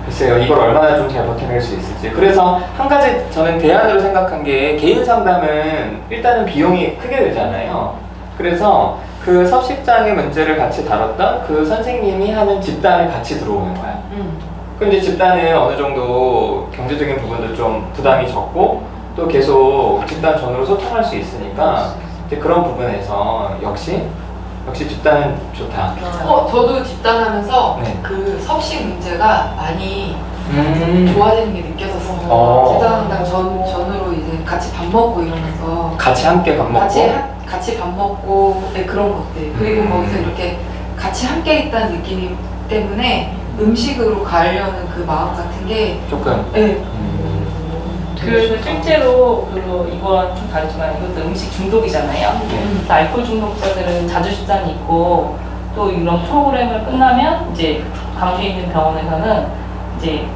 글쎄요 이걸 얼마나 좀 잘 버텨낼 수 있을지. 그래서 한 가지 저는 대안으로 생각한 게 개인 상담은 일단은 비용이 크게 들잖아요. 그래서 그 섭식장애 문제를 같이 다뤘던 그 선생님이 하는 집단에 같이 들어오는 거야. 그럼 이제 집단은 어느 정도 경제적인 부분도 좀 부담이 적고 또 계속 집단 전으로 소통할 수 있으니까 이제 그런 부분에서 역시 집단은 좋다. 저도 집단하면서 네. 그 섭식 문제가 많이 좋아지는 게 느껴졌어요. 집단한당 전으로 이제 같이 밥 먹고 이러면서 같이 함께 밥 먹고 같이 밥 먹고 네, 그런 것들 그리고 거기서 이렇게 같이 함께 있다는 느낌이 때문에 음식으로 가려는 그 마음 같은 게 조금 네. 그래서 실제로 이건 좀 다르지만 이것도 음식 중독이잖아요. 그래서 알코올 중독자들은 자주 식단이 있고 또 이런 프로그램을 끝나면 이제 광주에 있는 병원에서는 이제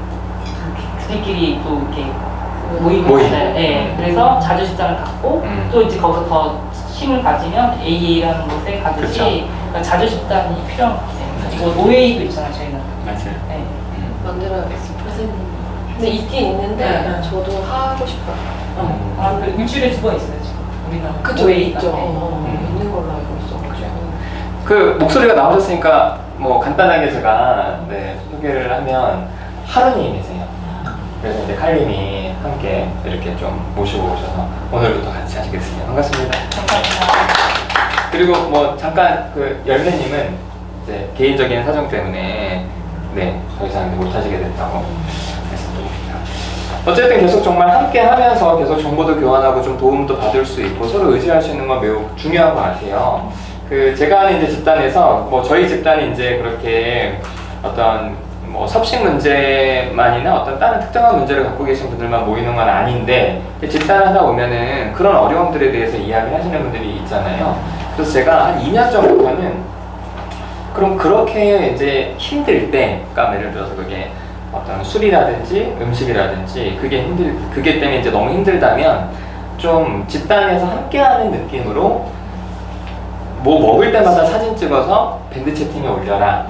그들끼리 또 이렇게 모임을 가져요. 네, 그래서 자주 식단을 갖고 또 이제 거기서 더 힘을 가지면 AA라는 곳에 가듯이 그러니까 자주 식단이 필요한 것 같아요. 이거 OA도 있잖아요, 저희는. 맞아요. 네. 만들어야겠어, 선생님. 근데 있긴 있는데 저도 하고 싶어요. 아, 그 일주일에 2번 있어요, 지금. 우리는. 그쵸, OA가. 있죠. 네. 있는 걸로 알고 있어가지고. 그 목소리가 나오셨으니까 뭐 간단하게 제가 소개를 하면 하루님이세요. 그래서 이제 칼림이 함께 이렇게 좀 모시고 오셔서 오늘부터 같이 하시겠습니다. 반갑습니다. 그리고 뭐 잠깐 그 열매님은 이제 개인적인 사정 때문에 더 이상 못 하시게 됐다고 말씀드립니다. 어쨌든 계속 정말 함께 하면서 계속 정보도 교환하고 좀 도움도 받을 수 있고 서로 의지할 수 있는 건 매우 중요한 것 같아요. 그 제가 하는 이제 집단에서 뭐 저희 집단이 이제 그렇게 어떤 뭐 섭식 문제만이나 어떤 다른 특정한 문제를 갖고 계신 분들만 모이는 건 아닌데 집단을 하다 보면은 그런 어려움들에 대해서 이야기를 하시는 분들이 있잖아요. 그래서 제가 한 2년 전부터는 그럼 그렇게 이제 힘들 때, 그러니까 예를 들어서 그게 어떤 술이라든지 음식이라든지 그게 때문에 이제 너무 힘들다면 좀 집단에서 함께하는 느낌으로 뭐 먹을 때마다 사진 찍어서 밴드 채팅에 올려라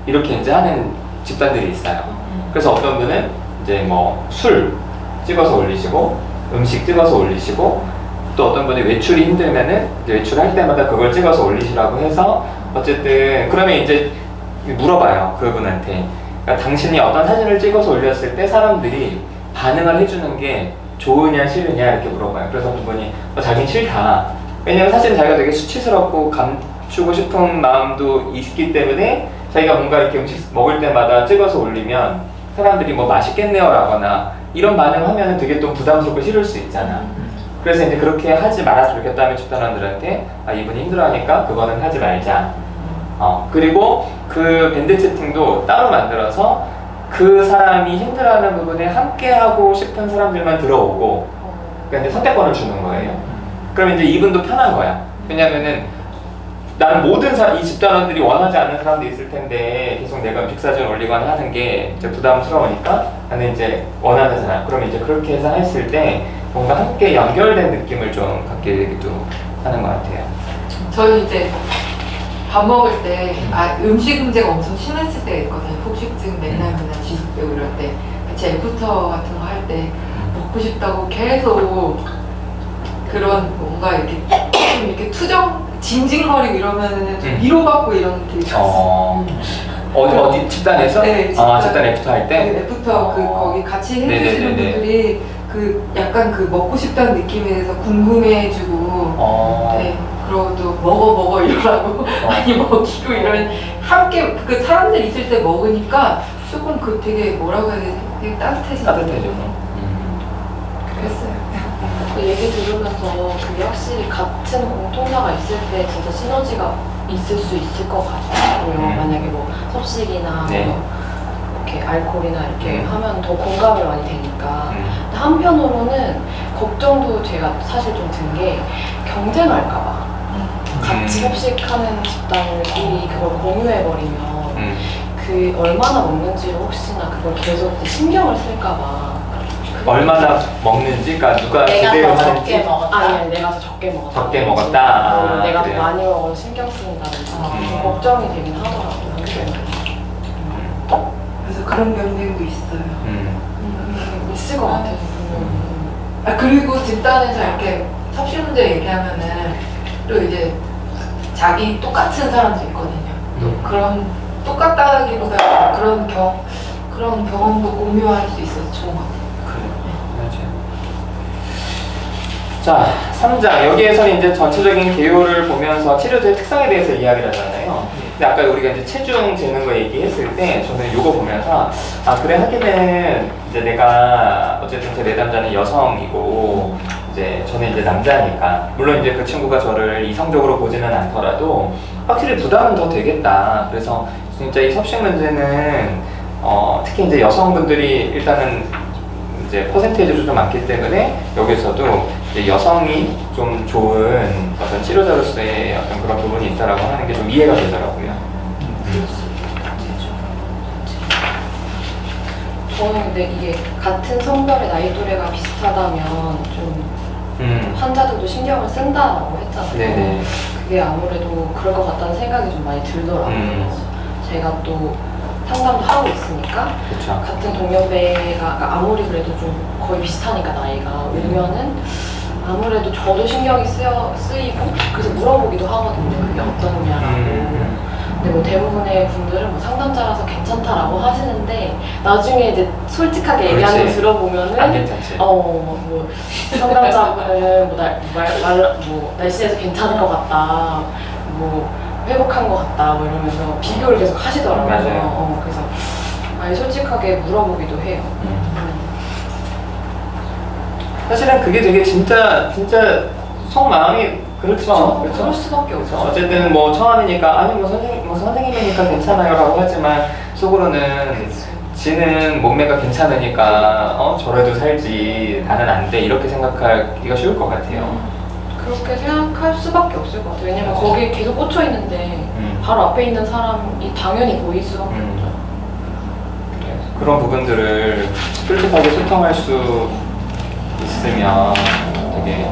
이렇게 이제 하는 집단들이 있어요. 그래서 어떤 분은 이제 뭐 술 찍어서 올리시고 음식 찍어서 올리시고 또 어떤 분이 외출이 힘들면은 이제 외출할 때마다 그걸 찍어서 올리시라고 해서 어쨌든 그러면 이제 물어봐요 그분한테. 그러니까 당신이 어떤 사진을 찍어서 올렸을 때 사람들이 반응을 해주는 게 좋으냐 싫으냐 이렇게 물어봐요. 그래서 어떤 분이 자기는 싫다. 왜냐면 사실 자기가 되게 수치스럽고 감추고 싶은 마음도 있기 때문에 자기가 뭔가 이렇게 음식 먹을 때마다 찍어서 올리면 사람들이 뭐 맛있겠네요 라거나 이런 반응을 하면 되게 또 부담스럽고 싫을 수 있잖아. 그래서 이제 그렇게 하지 말았으면 좋겠다면 집단원들한테 이분이 힘들어하니까 그거는 하지 말자. 그리고 그 밴드 채팅도 따로 만들어서 그 사람이 힘들어하는 부분에 함께하고 싶은 사람들만 들어오고 그러니까 이제 선택권을 주는 거예요. 그러면 이제 이분도 편한 거야. 왜냐면은 나는 모든 이 집단원들이 원하지 않는 사람도 있을 텐데 계속 내가 음식 사진 올리거나 하는 게 이제 부담스러우니까 나는 이제 원하잖아. 그러면 이제 그렇게 해서 했을 때 뭔가 함께 연결된 느낌을 좀 갖게 되기도 하는 것 같아요. 저희 이제 밥 먹을 때 음식 문제가 엄청 심했을 때가 있거든요. 폭식증 맨날 지속되고 이럴 때 같이 애프터 같은 거 할 때 먹고 싶다고 계속 그런 뭔가 이렇게 좀 이렇게 징징거리고 이러면은 좀 위로받고 이런 되게 좋았어요. 어디 집단에서? 네, 집단 애프터 할 때? 네, 애프터 거기 같이 해주시는 분들이 그 약간 그 먹고 싶다는 느낌에 대해서 궁금해해주고 네, 그러고 또 먹어 이러라고 많이 먹이고 이런 함께 그 사람들 있을 때 먹으니까 조금 그 되게 뭐라고 해야 되지? 되게 따뜻해지고 그랬어요. 그 얘기 들으면서 그게 확실히 같은 공통사가 있을 때 진짜 시너지가 있을 수 있을 것 같아요. 만약에 뭐 섭식이나 네. 뭐 이렇게 알코올이나 이렇게 하면 더 공감이 많이 되니까. 근데 한편으로는 걱정도 제가 사실 좀 든 게 경쟁할까봐. 같이 섭식하는 집단들끼리 그걸 공유해버리면 그 얼마나 먹는지를 혹시나 그걸 계속 신경을 쓸까봐. 얼마나 먹는지, 그러니까 누가 내가 제대로 더 하는지. 적게 먹었다. 아니 내가 더 적게 먹었다. 적게 먹었다. 내가 그래요? 더 많이 먹어서 신경 쓰인다든지 좀 걱정이 되긴 하더라고요. 그래서 그런 경쟁도 있어요. 있을 것 같아요. 그리고 집단에서 이렇게 섭식 문제 얘기하면은 또 이제 자기 똑같은 사람도 있거든요. 또 그런 똑같다기보다 그런 경험도 공유할 수 있어서 좋은 것 같아요. 자, 3장. 여기에서는 이제 전체적인 개요를 보면서 치료제의 특성에 대해서 이야기를 하잖아요. 근데 아까 우리가 이제 체중 재는 거 얘기했을 때 저는 이거 보면서 그래 하기는 이제 내가 어쨌든 제 내담자는 여성이고 이제 저는 이제 남자니까 물론 이제 그 친구가 저를 이성적으로 보지는 않더라도 확실히 부담은 더 되겠다. 그래서 진짜 이 섭식 문제는 특히 이제 여성분들이 일단은 이제 퍼센테이지도 좀 많기 때문에 여기서도 이제 여성이 좀 좋은 어떤 치료자로서의 어떤 그런 부분이 있다라고 하는 게 좀 이해가 되더라고요. 저는 근데 이게 같은 성별의 나이 또래가 비슷하다면 좀 환자들도 신경을 쓴다라고 했잖아요. 네네. 그게 아무래도 그럴 것 같다는 생각이 좀 많이 들더라고요. 제가 또 상담도 하고 있으니까 그렇죠. 같은 동년배가 아무리 그래도 좀 거의 비슷하니까 나이가 오면은 아무래도 저도 신경이 쓰이고 그래서 물어보기도 하거든요. 그게 어떠냐라고. 근데 뭐 대부분의 분들은 뭐 상담자라서 괜찮다라고 하시는데 나중에 이제 솔직하게 얘기하는 거 그렇지. 들어보면은 안 괜찮지. 뭐 상담자분은 뭐 날씬해서 괜찮을 것 같다. 뭐 회복한 것 같다. 뭐 이러면서 비교를 계속 하시더라고요. 맞아요. 그래서 아니 솔직하게 물어보기도 해요. 사실은 그게 되게 진짜 속마음이 그렇죠. 그럴 수밖에 없죠. 어쨌든 뭐 처음이니까 아니 뭐 선생님이니까 괜찮아요라고 하지만 속으로는 지는 몸매가 괜찮으니까 저래도 살지 나는 안 돼 이렇게 생각하기가 쉬울 것 같아요. 그렇게 생각할 수밖에 없을 것 같아요. 왜냐면 거기에 계속 꽂혀 있는데 바로 앞에 있는 사람이 당연히 보일 수밖에 없죠. 그런 부분들을 솔직하게 소통할 수 있으면 되게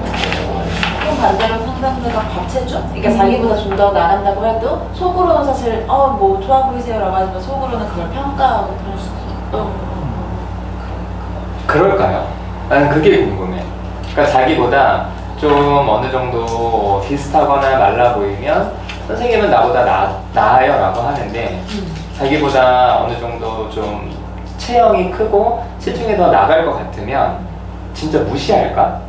또 반대로 상담자가 과체중? 그러니까 자기보다 좀 더 나간다고 해도 속으로는 사실 뭐 좋아 보이세요라고 하지만 속으로는 그걸 평가하고 그럴 수도 있고. 그럴까요? 나는 그게 궁금해. 그러니까 자기보다 좀 어느 정도 비슷하거나 말라 보이면 선생님은 나보다 나아요 라고 하는데 자기보다 어느 정도 좀 체형이 크고 체중이 더 나갈 것 같으면 진짜 무시할까?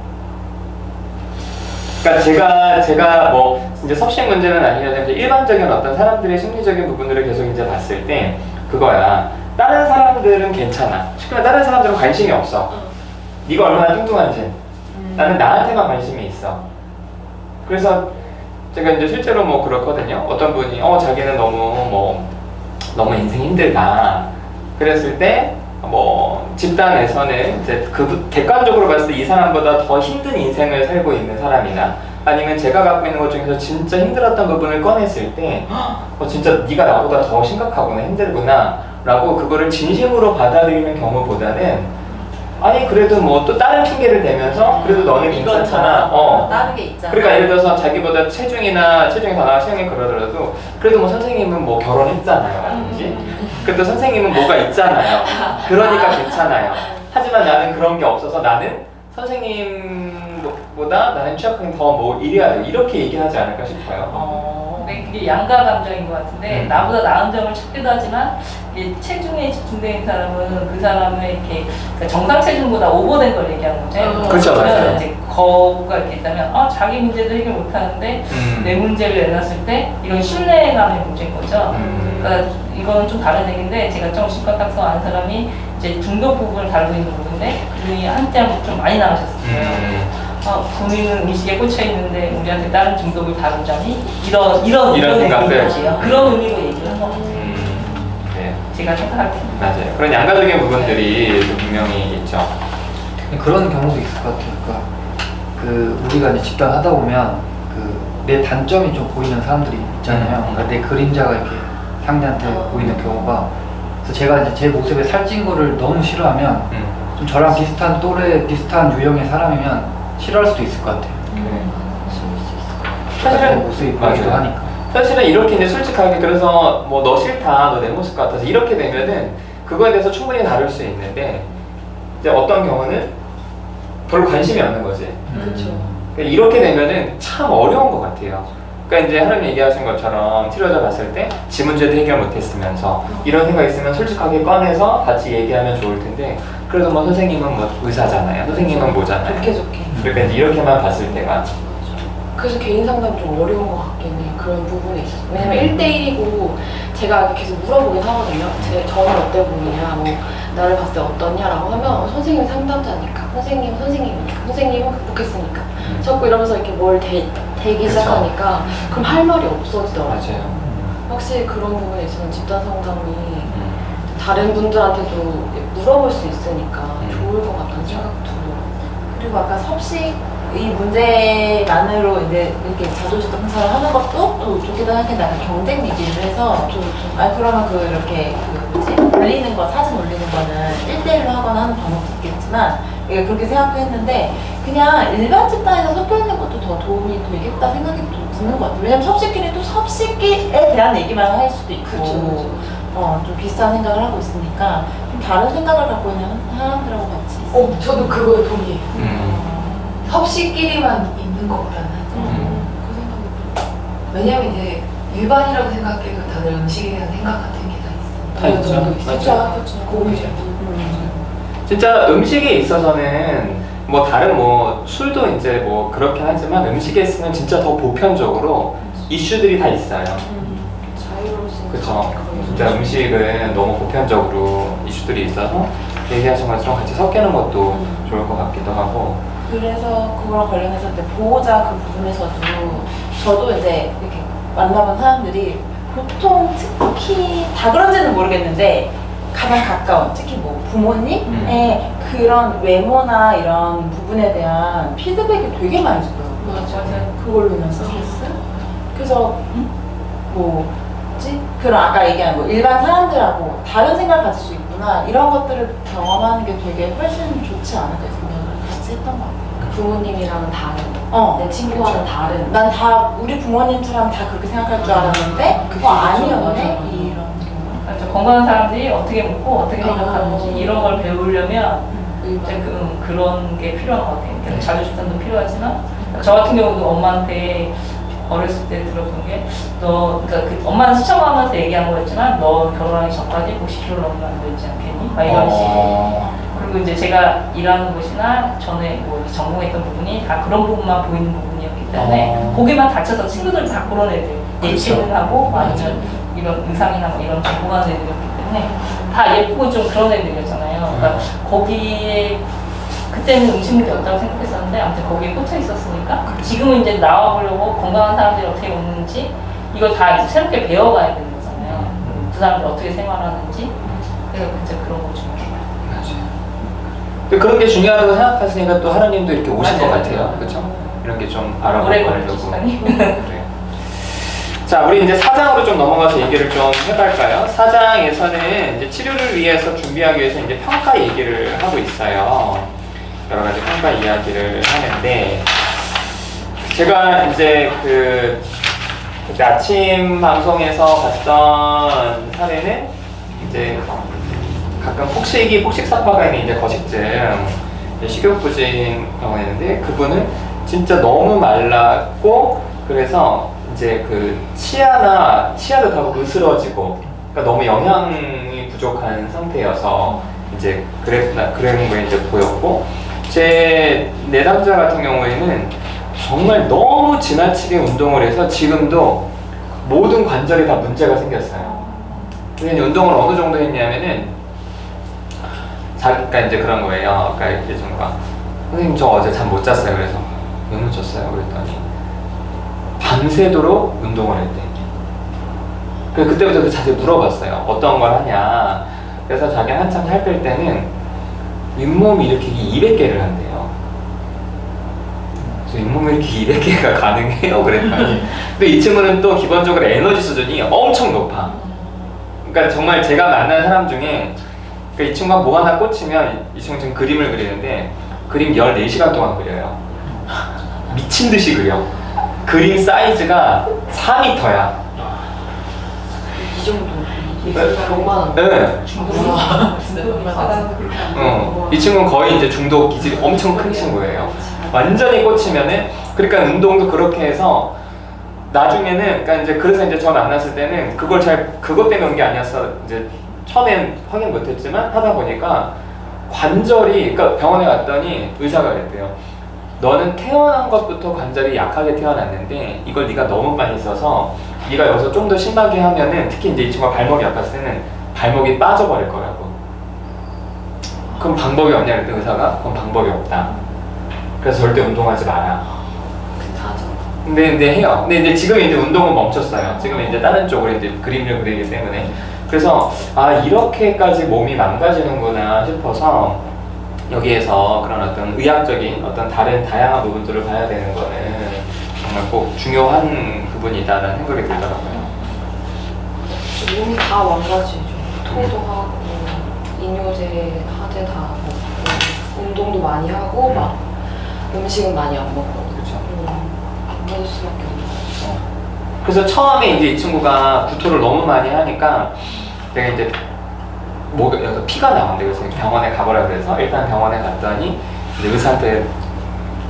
그러니까 제가 뭐 이제 섭식 문제는 아니라도 이제 일반적인 어떤 사람들의 심리적인 부분들을 계속 이제 봤을 때 그거야. 다른 사람들은 괜찮아. 쉽게 말해 다른 사람들은 관심이 없어. 네가 얼마나 뚱뚱한지. 나는 나한테만 관심이 있어. 그래서 제가 이제 실제로 뭐 그렇거든요. 어떤 분이 자기는 너무 인생이 힘들다. 그랬을 때 뭐 집단에서는 이제 그 객관적으로 봤을 때 이 사람보다 더 힘든 인생을 살고 있는 사람이나 아니면 제가 갖고 있는 것 중에서 진짜 힘들었던 부분을 꺼냈을 때 진짜 네가 나보다 더 심각하구나 힘들구나 라고 그거를 진심으로 받아들이는 경우보다는 아니 그래도 뭐 또 다른 핑계를 대면서 그래도 너는 괜찮잖아. 다른 게 있잖아. 그러니까 예를 들어서 자기보다 체중이 더 나아 체형이 그러더라도 그래도 뭐 선생님은 뭐 결혼했잖아요 라든지 그래도 선생님은 뭐가 있잖아요. 그러니까 괜찮아요. 하지만 나는 그런 게 없어서 나는 선생님보다 나는 취약하게 더 뭐 이래야 돼 이렇게 얘기하지 않을까 싶어요. 근데 그게 양가 감정인 것 같은데 나보다 나은 점을 찾기도 하지만 이게 체중에 집중된 사람은 그 사람의 이렇게 그러니까 정상 체중보다 오버된 걸 얘기하는 거죠. 그렇죠, 맞아요. 이제 거부가 이렇게 있다면 자기 문제도 해결 못하는데 내 문제를 내놨을 때 이런 신뢰감의 문제인 거죠. 그러니까 이거는 좀 다른 얘기인데 제가 정신과 탁성 아는 사람이 이제 중독 부분을 다루고 있는 분인데 그분이 한때 좀 많이 나가셨어요. 본인은 음식에 꽂혀 있는데 우리한테 다른 중독을 다루자니 이런 생각들. 그런 의미로 얘기를 한 거예요. 네. 제가 생각할 때 맞아요. 그런 양가적인 부분들이 분명히 있죠. 그런 경우도 있을 것 같아요. 그러니까 우리가 이제 집단 하다 보면 내 단점이 좀 보이는 사람들이 있잖아요. 그러니까 내 그림자가 이렇게 상대한테 보이는 경우가. 그래서 제가 이제 제 모습에 살찐 거를 너무 싫어하면 좀 저랑 비슷한 또래, 비슷한 유형의 사람이면 싫어할 수도 있을 것 같아요. 사실은 모습이 보이기도 하니까. 사실은 이렇게 이제 솔직하게 그래서 뭐 너 싫다, 너 내 모습 같아서 이렇게 되면은 그거에 대해서 충분히 다룰 수 있는데 이제 어떤 경우는 별로 관심이 없는 거지. 그렇죠. 이렇게 되면은 참 어려운 것 같아요. 그러니까 이제 하나님 얘기하신 것처럼 치료자 봤을 때 지 문제도 해결 못했으면서 이런 생각 있으면 솔직하게 꺼내서 같이 얘기하면 좋을 텐데 그래도 뭐 선생님은 뭐 의사잖아요. 선생님은 뭐잖아요. 좋게. 그러니까 이제 이렇게만 봤을 때가 그래서 개인 상담 좀 어려운 것 같긴 해. 그런 부분이 있어요. 왜냐면 1대1이고 제가 계속 물어보긴 하거든요. 저는 어때 보이냐, 뭐 나를 봤을 때 어떠냐라고 하면 선생님 상담자니까, 선생님은 극복했으니까 자꾸 이러면서 이렇게 뭘 대기 시작하니까 그럼 할 말이 없어지더라고요. 맞아요. 확실히 그런 부분에 있어서는 집단 상담이 다른 분들한테도 물어볼 수 있으니까 좋을 것 같다는 생각도 들어요. 그리고 아까 섭식 이 문제만으로 이제 이렇게 자존심 상처를 하는 것도 또 좋기도 생각했는데 약간 경쟁 위주로 해서 그러면 이렇게 올리는 거 사진 올리는 거는 1대1로 하거나 하는 방법도 있겠지만 내가 그렇게 생각했는데 그냥 일반 집단에서 섞여 있는 것도 더 도움이 되겠다 생각이 드는 것 같아요. 왜냐면 섭식끼리 또 섭식에 대한 얘기만 할 수도 있고 좀 비슷한 생각을 하고 있으니까 좀 다른 생각을 갖고 있는 사람들하고 같이 있어요. 저도 그거에 동의해요. 섭식끼리만 있는 것보다는 그 생각이 들어요. 왜냐면 이제 일반이라고 생각해도 다들 음식에 대한 생각 같은 게 다 있어. 다 있죠. 맞아요. 고민이죠. 진짜 음식에 있어서는 뭐 다른 뭐 술도 이제 뭐 그렇긴 하지만 음식에 있으면 진짜 더 보편적으로 이슈들이 다 있어요. 자유로울 수 있는 그렇죠. 진짜 음식은 너무 보편적으로 이슈들이 있어서 얘기하신 것처럼 같이 섞이는 것도 좋을 것 같기도 하고. 그래서 그거랑 관련해서 이제 보호자 그 부분에서도 저도 이제 이렇게 만나본 사람들이 보통 특히 다 그런지는 모르겠는데 가장 가까운 특히 뭐 부모님의 그런 외모나 이런 부분에 대한 피드백이 되게 많이 주더라고요. 맞아요. 그걸로 인한 스트레스? 그래서 뭐지? 그런 아까 얘기한 뭐 일반 사람들하고 다른 생각을 가질 수 있고 있구나 이런 것들을 경험하는 게 되게 훨씬 좋지 않을까 생각을 같이 했던 것 같아요. 부모님이랑은 다른, 내 친구와는 그쵸. 다른. 난 다 우리 부모님처럼 다 그렇게 생각할 줄 알았는데 그게 아니었네 맞아. 이런 경우. 그렇죠. 건강한 사람들이 어떻게 먹고 어떻게 생각하는지 이런 걸 배우려면 이제 그런 게 필요한 것 같아요. 그러니까 자주식단도 필요하지만 저 같은 경우도 엄마한테 어렸을 때 들었던 게 너 그러니까 그 엄마는 시청하면서 얘기한 거였지만 너 결혼하기 전까지 50kg 넘으면 안 되지 않겠니? 막 이런 식으로. 그리고 이제 제가 일하는 곳이나 전에 뭐 전공했던 부분이 다 그런 부분만 보이는 부분이었기 때문에 고개만 다쳐서 친구들 다 그런 애들 예체능 하고 아니면 이런 의상이나 뭐 이런 전공하는 애들이었기 때문에 다 예쁘고 좀 그런 애들이었잖아요. 그러니까 거기에 그때는 음식물이 없다고 생각했었는데 아무튼 거기에 꽂혀 있었으니까 지금은 이제 나와보려고 건강한 사람들이 어떻게 먹는지 이걸 다 이제 새롭게 배워가야 되는 거잖아요. 그 사람들이 어떻게 생활하는지 그래서 이제 그런 거 중요해요. 근데 그런 게 중요하다고 생각하시니까 또 하나님도 이렇게 오신 것 맞아요. 같아요. 그렇죠? 이런 게 좀 알아보고 오래 하려고. 걸리시다니. 그래요. 자, 우리 이제 4장으로 좀 넘어가서 얘기를 좀 해볼까요? 4장에서는 이제 치료를 위해서 준비하기 위해서 이제 평가 얘기를 하고 있어요. 여러 가지 평가 이야기를 하는데, 제가 이제 그때 아침 방송에서 봤던 사례는 이제 가끔 폭식사파가 있는 이제 거식증, 식욕부진 경우였는데 그분은 진짜 너무 말랐고 그래서 이제 그 치아도 다 으스러지고 그러니까 너무 영양이 부족한 상태여서 이제 그런 거에 이제 보였고 제 내담자 같은 경우에는 정말 너무 지나치게 운동을 해서 지금도 모든 관절에 다 문제가 생겼어요. 근데 운동을 어느 정도 했냐면은 자기가 이제 그런 거예요. 그러니까 이제 정말 선생님 저 어제 잠 못 잤어요. 그래서 왜 못 잤어요? 그랬더니 밤새도록 운동을 했대. 그때부터 자세히 물어봤어요. 어떤 걸 하냐. 그래서 자기가 한참 살 뺄 때는 윗몸 일으키기 200개를 한대요. 그래서 윗몸 일으키기 200개가 가능해요? 그랬더니 근데 이 친구는 또 기본적으로 에너지 수준이 엄청 높아. 그러니까 정말 제가 만난 사람 중에 그러니까 이 친구가 뭐 하나 꽂히면 이 친구 지금 그림을 그리는데 그림 14시간 동안 그려요. 미친 듯이 그려. 그림 사이즈가 4m야. 이 정도. 너무만. 네. 이 친구는 거의 이제 중독 기질이 엄청 큰 친구예요. 완전히 꽂히면은 그러니까 운동도 그렇게 해서 나중에는 그러니까 이제 그래서 이제 저 만났을 때는 그것 때문에 온 게 아니었어. 이제 처음엔 확인 못했지만 하다 보니까 관절이 그러니까 병원에 갔더니 의사가 그랬대요. 너는 태어난 것부터 관절이 약하게 태어났는데 이걸 네가 너무 많이 써서 네가 여기서 좀 더 심하게 하면은 특히 이제 이 친구가 발목이 아팠을 때는 발목이 빠져버릴 거라고. 그럼 방법이 없냐 그랬더니 의사가 그럼 방법이 없다. 그래서 절대 운동하지 마라. 근데 해요. 근데 이제 지금 이제 운동은 멈췄어요. 지금 이제 다른 쪽으로 이제 그림을 그리기 때문에. 그래서 아 이렇게까지 몸이 망가지는구나 싶어서 여기에서 그런 어떤 의학적인 어떤 다른 다양한 부분들을 봐야 되는 거는 정말 꼭 중요한 부분이다라는 생각이 들더라고요. 몸이 다 망가지죠. 토도 하고 이뇨제, 하제 다 먹고 운동도 많이 하고 막 음식은 많이 안 먹고 그렇죠. 그럴 수밖에 없어요. 그래서 처음에 이제 이 친구가 구토를 너무 많이 하니까 내가 이제 여기서 피가 나온대. 그래서 병원에 가보라 그래서 일단 병원에 갔더니 이제 의사한테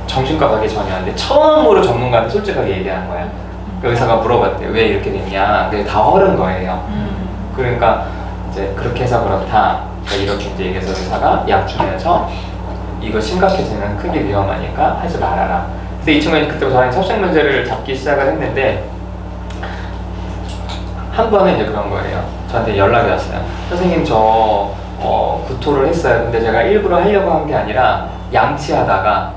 정신과 가기 전이었는데 처음으로 전문가한테 솔직하게 얘기한 거야. 그 의사가 물어봤대요. 왜 이렇게 됐냐. 근데 다 허른 거예요. 그러니까 이제 그렇게 해서 그렇다. 그러니까 이렇게 이제 얘기해서 의사가 약 주면서 이거 심각해지면 크게 위험하니까 하지 말아라. 그래서 이 친구는 그때부터 저랑 섭식 문제를 잡기 시작을 했는데 한 번은 이제 그런 거예요. 저한테 연락이 왔어요. 선생님 저 구토를 했어요. 근데 제가 일부러 하려고 한 게 아니라 양치하다가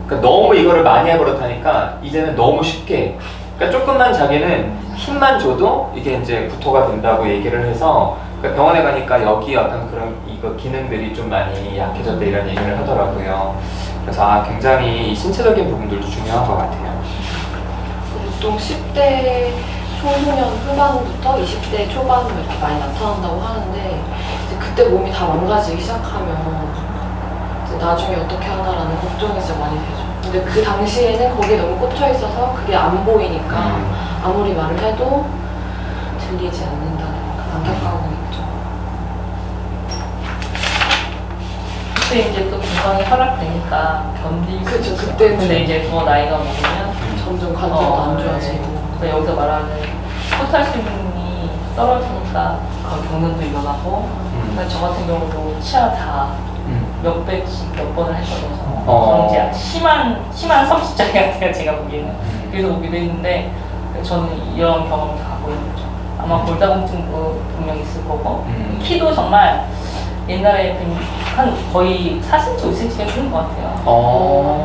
그러니까 너무 이거를 많이 해버렸다니까 이제는 너무 쉽게 그러니까 조금만 자기는 힘만 줘도 이게 이제 구토가 된다고 얘기를 해서 그러니까 병원에 가니까 여기 어떤 그런 이거 기능들이 좀 많이 약해졌다 이런 얘기를 하더라고요. 그래서 아 굉장히 이 신체적인 부분들도 중요한 것 같아요. 보통 10대 초소년 후반부터 20대 초반으로 이렇게 많이 나타난다고 하는데 이제 그때 몸이 다 망가지기 시작하면 이제 나중에 어떻게 하나라는 걱정이 진짜 많이 되죠. 근데 그 당시에는 거기에 너무 꽂혀 있어서 그게 안 보이니까 아무리 말을 해도 들리지 않는다는 그 안타까움이 있죠. 그때 이제 또 건강이 하락되니까 견딜 수 그쵸, 있죠. 그때는. 근데 이제 더 나이가 먹으면 점점 관절도 안 좋아지고. 그래서 여기서 말하는 포타슘이 떨어지니까 경련도 일어나고 근데 저 같은 경우도 치아 다 몇 백씩 몇 번을 했거든요. 저는 이제 심한 성실장애 같아요, 제가 보기에는. 그래서 오기도 했는데 저는 이런 경험을 다 갖고 있는 거죠. 아마 골다공증도 분명 있을 거고 키도 정말 옛날에 한 거의 4cm, 5cm가 크는 것 같아요.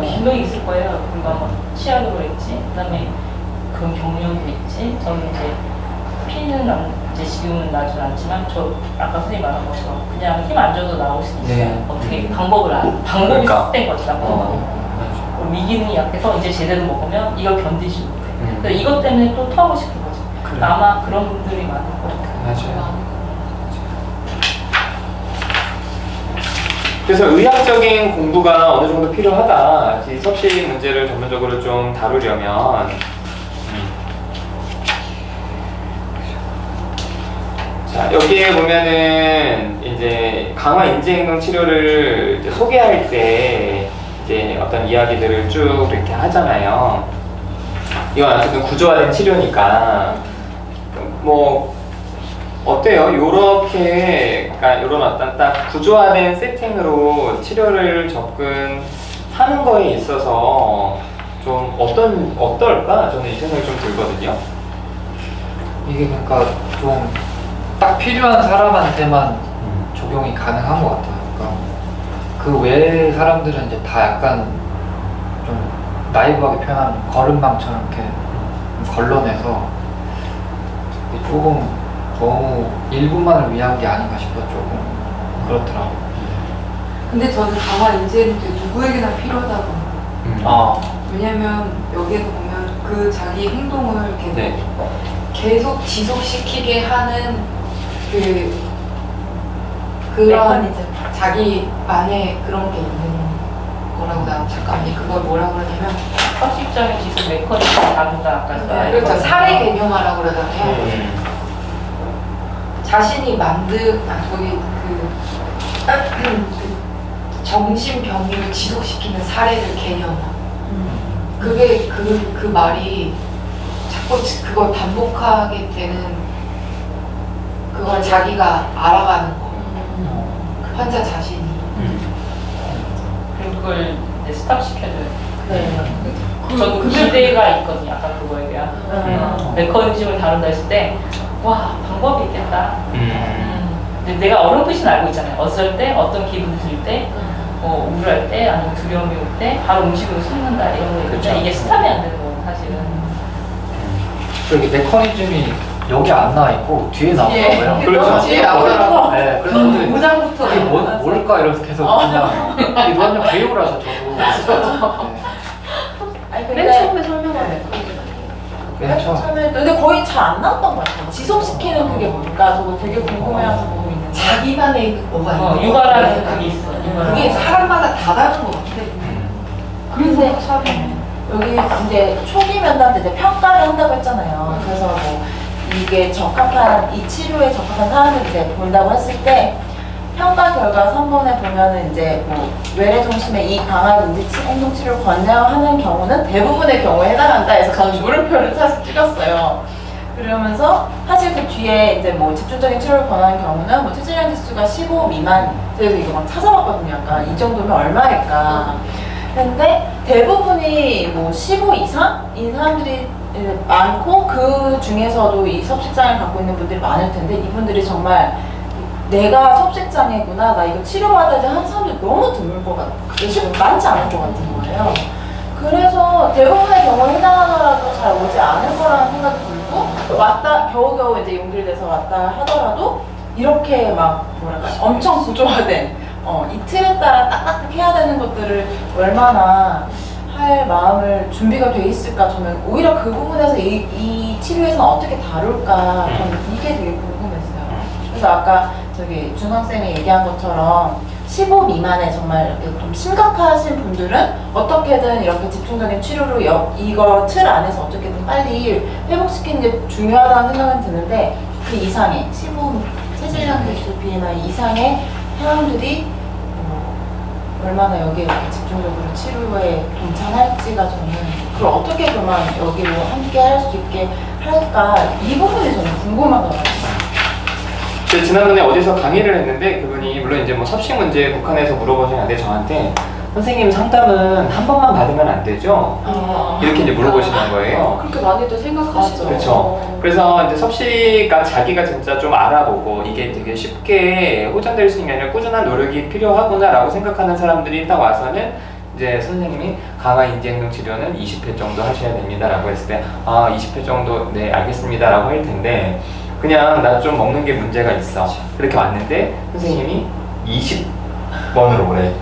분명히 있을 거예요. 그리고 아마 치아도 그랬지, 그다음에 그런 경련도 있지. 저는 이제 피는 이제 지금은 나진 않지만 저 아까 선생님 말한 것처럼 그냥 힘 안 줘도 나올 수 있어요. 네. 어떻게 방법이 그러니까. 습된 거지. 위기능이 약해서 이제 제대로 먹으면 이걸 견디지 못해. 그래서 이것 때문에 또 토하고 싶은 거지. 그래. 아마 그런 분들이 많을 것 같아요. 맞아요. 그래서 의학적인 공부가 어느 정도 필요하다. 이 섭식 문제를 전문적으로 좀 다루려면 자, 여기에 보면은 이제 강화 인지행동 치료를 이제 소개할 때 이제 어떤 이야기들을 쭉 이렇게 하잖아요. 이건 어쨌든 구조화된 치료니까 뭐 어때요? 요렇게 그러니까 요런 어떤 딱 구조화된 세팅으로 치료를 접근하는 거에 있어서 좀 어떨까? 저는 이 생각이 좀 들거든요. 이게 그러니까 좀 딱 필요한 사람한테만 적용이 가능한 것 같아요. 그러니까 그 외의 사람들은 이제 다 약간 좀 나이브하게 표현하면 걸음망처럼 이렇게 걸러내서 조금 너무 일부만을 위한 게 아닌가 싶어 조금 그렇더라고요. 근데 저는 강화 인지는 누구에게나 필요하다고. 왜냐면 여기에서 보면 그 자기 행동을 이렇게 네. 계속 지속시키게 하는 그런 메커니즘. 자기만의 그런 게 있는 거라고 난 잠깐만요. 그걸 뭐라고 그러냐면 섭식장애 지속 메커니즘 다룬다 아까 그렇죠. 사례 개념화라고 그러잖아요. 자신이 거기 그 정신병리를 지속시키는 사례를 개념화. 그게 그 말이 자꾸 그걸 반복하게 되는 그걸 자기가 알아가는 거. 그 환자 자신이. 그리고 그걸 이제 스탑 시켜줘요. 네. 저도 기대가 있거든요. 아까 그거에 대한 메커니즘을 다룬다 했을 때 와 방법이 있겠다. 근데 내가 어렴풋이 알고 있잖아요. 어쩔 때 어떤 기분이 들 때 우울할 때 아니면 두려움이 올 때 바로 음식으로 씹는다 이런 거 있는데 그렇죠. 이게 스탑이 안 되는 거예요 사실은. 그리고 이게 메커니즘이 여기 안 나와 있고 뒤에 나오더라고요. 그렇죠. 뒤에 나오더라고요. 네, 그래서 무장부터 이게 뭘까 이러면서 계속 그냥 이게 완전 배우라서 저도. 아니 맨 처음에 설명한 메커니즘 맨 처음. 처음에 근데 거의 잘 안 나왔던 것 같아요. 지속시키는 그게 뭘까? 저도 되게 궁금해서 보고 있는데. 자기만의 뭐가 있는 거. 육아라는 그게 있어. 그게 사람마다 다 다른 것 같아. 그래서 여기 이제 초기 면담 때 이제 평가를 한다고 했잖아요. 그래서 뭐 이게 적합한 이 치료에 적합한 사람을 이제 본다고 했을 때 평가 결과 3번에 보면은 이제 뭐 외래 중심의 이 강한 인지 행동 치료를 권장하는 경우는 대부분의 경우에 해당한다 해서 저는 물음표를 사실 찍었어요. 그러면서 사실 그 뒤에 이제 뭐 집중적인 치료를 권하는 경우는 뭐 체질량 지수가 15 미만, 그래서 이거 막 찾아봤거든요. 약간 이 정도면 얼마일까. 근데 대부분이 뭐 15 이상인 사람들이 많고 그 중에서도 이 섭식장애를 갖고 있는 분들이 많을 텐데 이분들이 정말 내가 섭식장애구나, 나 이거 치료받아야지 하는 사람들이 너무 드물 것 같아요. 많지 않을 것 같은 거예요. 그래서 대부분의 경우에 해당하더라도 잘 오지 않을 거라는 생각이 들고 왔다 겨우겨우 이제 용기를 내서 왔다 하더라도 이렇게 막 뭐랄까 엄청 구조화된 이 틀에 따라 딱딱 해야 되는 것들을 얼마나 할 마음을 준비가 돼 있을까. 저는 오히려 그 부분에서 이 치료에서는 어떻게 다룰까 저는 이게 되게 궁금했어요. 그래서 아까 저기 준성쌤이 얘기한 것처럼 15 미만의 정말 이렇게 좀 심각하신 분들은 어떻게든 이렇게 집중적인 치료로 이거 틀 안에서 어떻게든 빨리 회복시키는 게 중요하다는 생각은 드는데 그 이상의 15 체질량 개수 BMI 이상의 사람들이 얼마나 여기에 이렇게 집중적으로 치료에 동참할지가 저는 그걸 어떻게 그만 여기로 함께 할 수 있게 할까 이 부분이 저는 궁금하더라고요. 지난번에 어디서 강의를 했는데 그분이 물론 이제 뭐 섭식 문제에 국한해서 물어보시는데 저한테 선생님 상담은 한 번만 받으면 안 되죠? 이렇게 이제 물어보시는 거예요. 그렇게 많이들 생각하시죠. 그렇죠. 그래서 이제 섭씨가 자기가 진짜 좀 알아보고 이게 되게 쉽게 호전될 수 있는 게 아니라 꾸준한 노력이 필요하구나라고 생각하는 사람들이 딱 와서는 이제 선생님이 강화 인지행동 치료는 20회 정도 하셔야 됩니다라고 했을 때 20회 정도 네 알겠습니다라고 할 텐데 그냥 나 좀 먹는 게 문제가 있어 그렇게 왔는데 선생님이 20번으로 오래.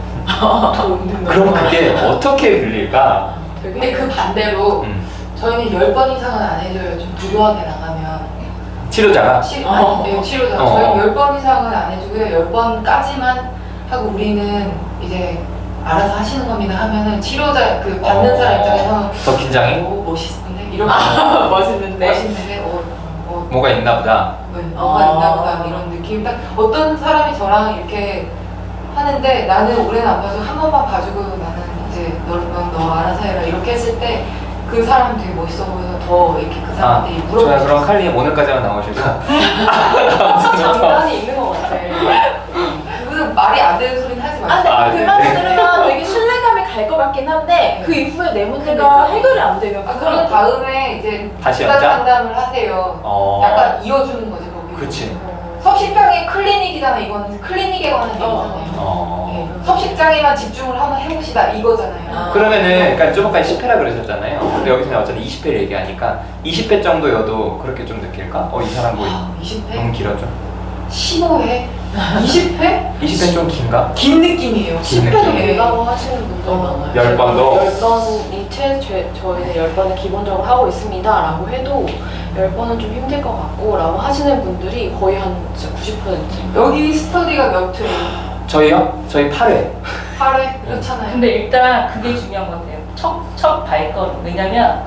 그럼 그게 어떻게 들릴까? 근데 그 반대로 저희는 10번 이상은 안 해줘요. 좀 부유하게 나가면. 치료자가? 네, 치료자가. 저희는 10번 이상은 안 해주고요. 10번까지만 하고 우리는 이제 알아서 하시는 겁니다 하면은 치료자 그 받는 사람 입장에서는 더 긴장해? 멋있는데? 이렇게 멋있는데? 뭐가 있나 보다. 뭐가 있나 보다 이런 느낌. 딱 어떤 사람이 저랑 이렇게 하는데 나는 오래는 안 봐서 한 번만 봐주고 나는 이제 너 알아서 해라 이렇게 했을 때 그 사람 되게 멋있어 보여서 더 이렇게 그 사람한테 좋아요. 물어보고 그럼 칼리님 오늘까지만 나오시고 장단이 있는 것 같아. 그거는 말이 안 되는 소리는 하지 마세요. 근데 그 말을 들으면 되게 신뢰감이 갈 것 같긴 한데 그 이후에 내 문제가 해결이 안 되면 그럼 다음에 이제 다시 집단 연장? 상담을 하세요. 약간 이어주는 거지 거기. 그치. 섭식장애 클리닉이잖아. 이거는 클리닉에 관한 얘기잖아요. 섭식장애만 집중을 한번 해봅시다 이거잖아요. 그러면은 그러니까 좀 아까 10회라 그러셨잖아요. 근데 여기서는 어차피 20회를 얘기하니까 20회 정도여도 그렇게 좀 느낄까? 이 사람 뭐 20회? 너무 길어져. 15회? 20회? 20회 좀 긴가? 긴 느낌이에요. 긴 10회도 느낌. 된다고 하시는 분들 많아요. 10번도? 10번이 저희는 10번을 기본적으로 하고 있습니다 라고 해도 10번은 좀 힘들 것 같고 라고 하시는 분들이 거의 한 진짜 90%. 여기 스터디가 몇 회예요? 저희요? 저희 8회. 8회? 그렇잖아요. 근데 일단 그게 중요한 것 같아요. 첫 발걸음. 왜냐면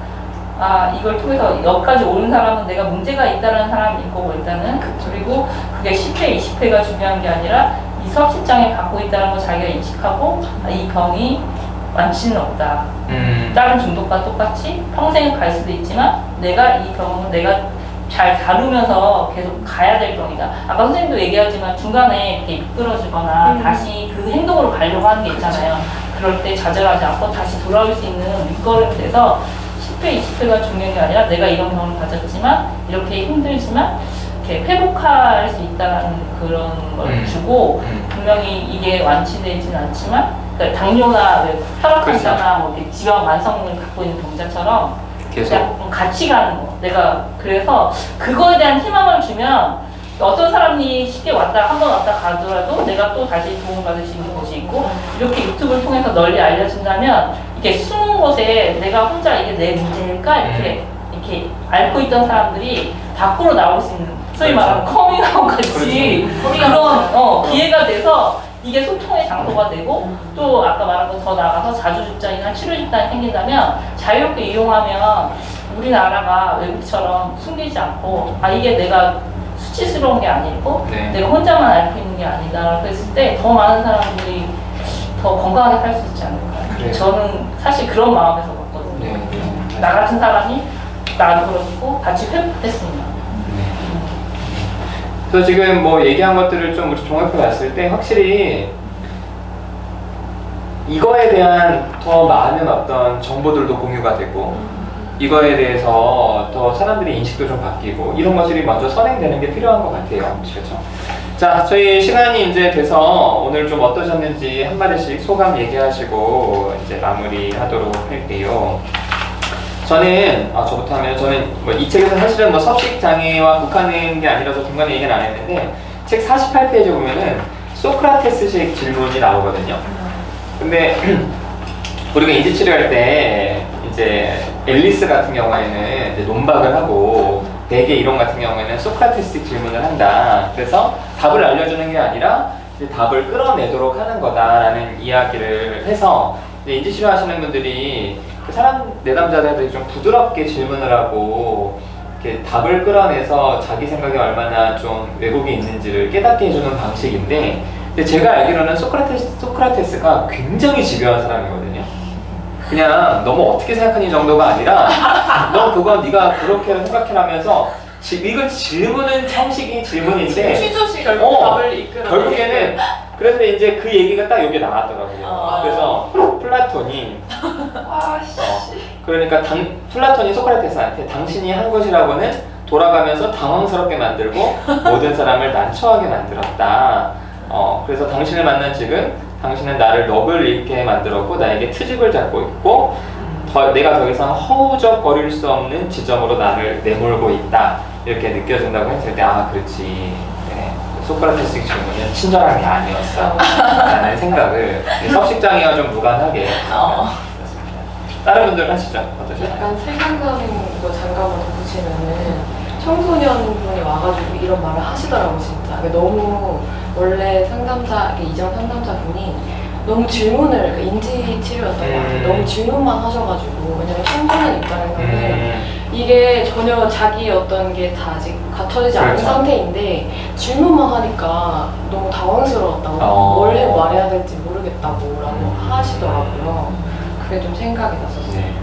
이걸 통해서 여기까지 오는 사람은 내가 문제가 있다는 사람이 있고 일단은 그리고 그게 10회, 20회가 중요한 게 아니라 이 섭식장애 갖고 있다는 걸 자기가 인식하고 이 병이 완치는 없다. 다른 중독과 똑같이 평생 갈 수도 있지만 내가 이 병은 내가 잘 다루면서 계속 가야 될 병이다. 아까 선생님도 얘기하지만 중간에 이렇게 미끄러지거나 다시 그 행동으로 가려고 하는 게 있잖아요. 그럴 때 좌절하지 않고 다시 돌아올 수 있는 밑거름이 돼서 10회, 20회가 중요한 게 아니라 내가 이런 병을 가졌지만 이렇게 힘들지만 이렇게 회복할 수 있다는 그런 걸 주고 분명히 이게 완치되지는 않지만 그러니까 당뇨나 혈압환자나 뭐 이렇게 지방 만성을 갖고 있는 병자처럼 계속 같이 가는 거. 내가 그래서 그거에 대한 희망을 주면 어떤 사람이 쉽게 한 번 왔다 가더라도 내가 또 다시 도움을 받을 수 있는 곳이 있고 이렇게 유튜브를 통해서 널리 알려진다면 이게 숨은 곳에 내가 혼자 이게 내 문제일까 이렇게 앓고 있던 사람들이 밖으로 나올 수 있는 소위 말하는 커밍아웃 같이 그런 기회가 돼서 이게 소통의 장소가 되고 또 아까 말한 거 더 나가서 자주 집단이나 치료 집단이 생긴다면 자유롭게 이용하면 우리나라가 외국처럼 숨기지 않고 이게 내가 수치스러운 게 아니고 내가 혼자만 앓고 있는 게 아니다라고 했을 때 더 많은 사람들이 더 건강하게 살 수 있지 않을까. 그래요. 저는 사실 그런 마음에서 봤거든요. 나 같은 사람이 나도 그렇고 같이 회복됐습니다. 그래서 지금 뭐 얘기한 것들을 좀 우리 종합해 봤을 때 확실히 이거에 대한 더 많은 어떤 정보들도 공유가 되고 이거에 대해서 더 사람들의 인식도 좀 바뀌고 이런 것들이 먼저 선행되는 게 필요한 것 같아요. 그렇죠? 자, 저희 시간이 이제 돼서 오늘 좀 어떠셨는지 한마디씩 소감 얘기하시고 이제 마무리하도록 할게요. 저는 저부터 하면 저는 뭐 이 책에서 사실은 뭐 섭식 장애와 국한된 게 아니라서 중간에 얘기는 안 했는데 책 48페이지 보면은 소크라테스식 질문이 나오거든요. 근데 우리가 인지 치료할 때 이제 앨리스 같은 경우에는 이제 논박을 하고 대개 이론 같은 경우에는 소크라테스식 질문을 한다. 그래서 답을 알려주는 게 아니라 이제 답을 끌어내도록 하는 거다라는 이야기를 해서 이제 인지치료 하시는 분들이 그 사람 내담자들이 좀 부드럽게 질문을 하고 이렇게 답을 끌어내서 자기 생각에 얼마나 좀 왜곡이 있는지를 깨닫게 해주는 방식인데, 근데 제가 알기로는 소크라테스가 굉장히 집요한 사람이거든요. 그냥 너무 어떻게 생각하니 정도가 아니라 너 그거 네가 그렇게 생각해라면서 이건 질문은 형식이 질문인데 취조식 결국 답을 이끌어. 결국에는 그런데 이제 그 얘기가 딱 여기 나왔더라고요. 그래서 플라톤이 그러니까 플라톤이 소크라테스한테 당신이 한 것이라고는 돌아가면서 당황스럽게 만들고 모든 사람을 난처하게 만들었다. 그래서 당신을 만난 지금 당신은 나를 넋을 잃게 만들었고 나에게 트집을 잡고 있고 내가 더 이상 허우적거릴 수 없는 지점으로 나를 내몰고 있다. 이렇게 느껴진다고 했을 때 그렇지. 네. 소크라테스식 질문은 친절한 게 아니었어 라는 생각을 섭식장애와 좀 무관하게 그렇습니다. 다른 분들 하시죠? 어떠세요? 약간 생각나는 거 잠깐만 덧붙이면은 청소년분이 와가지고 이런 말을 하시더라고 진짜. 너무 원래 상담자 이전 상담자분이 너무 질문을 인지 치료였던 것 같아요. 너무 질문만 하셔가지고 왜냐면 청소년 입장에서는 이게 전혀 자기 어떤 게 다 아직 갖춰지지 않은 그렇죠. 상태인데 질문만 하니까 너무 당황스러웠다고 뭘 말해야 될지 모르겠다고 하시더라고요. 그게 좀 생각이 났었어요. 네.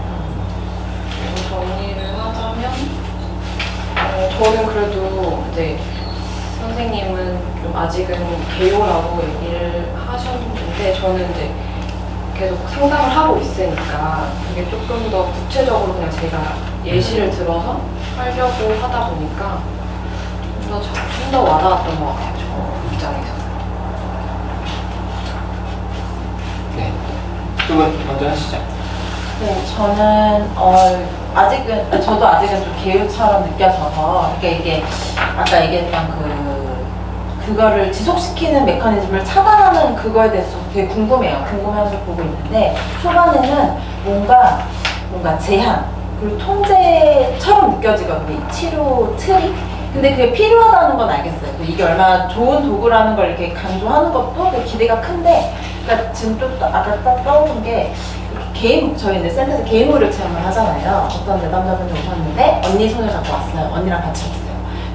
정리를 하자면 저는 그래도 이제 선생님은 좀 아직은 개요라고 얘기를 하셨는데 저는 이제 계속 상담을 하고 있으니까 그게 조금 더 구체적으로 그냥 제가 예시를 들어서 하려고 하다 보니까 좀 더 와닿았던 것 같아요. 저 입장에서. 네. 두 분 먼저 하시죠. 네, 저는 저도 아직은 좀 개요처럼 느껴져서, 그러니까 이게 아까 얘기했던 그거를 지속시키는 메커니즘을 차단하는 그거에 대해서 되게 궁금해서 보고 있는데, 초반에는 뭔가 제한 그리고 통제처럼 느껴지거든요, 이 치료 틀이. 근데 그게 필요하다는 건 알겠어요. 이게 얼마나 좋은 도구라는 걸 이렇게 강조하는 것도 되게 기대가 큰데, 그러니까 지금 또 아까 딱 떠오른 게 저희 이제 센터에서 개인 무료 체험을 하잖아요. 어떤 내담자분이 오셨는데 언니 손을 잡고 왔어요. 언니랑 같이 왔어요.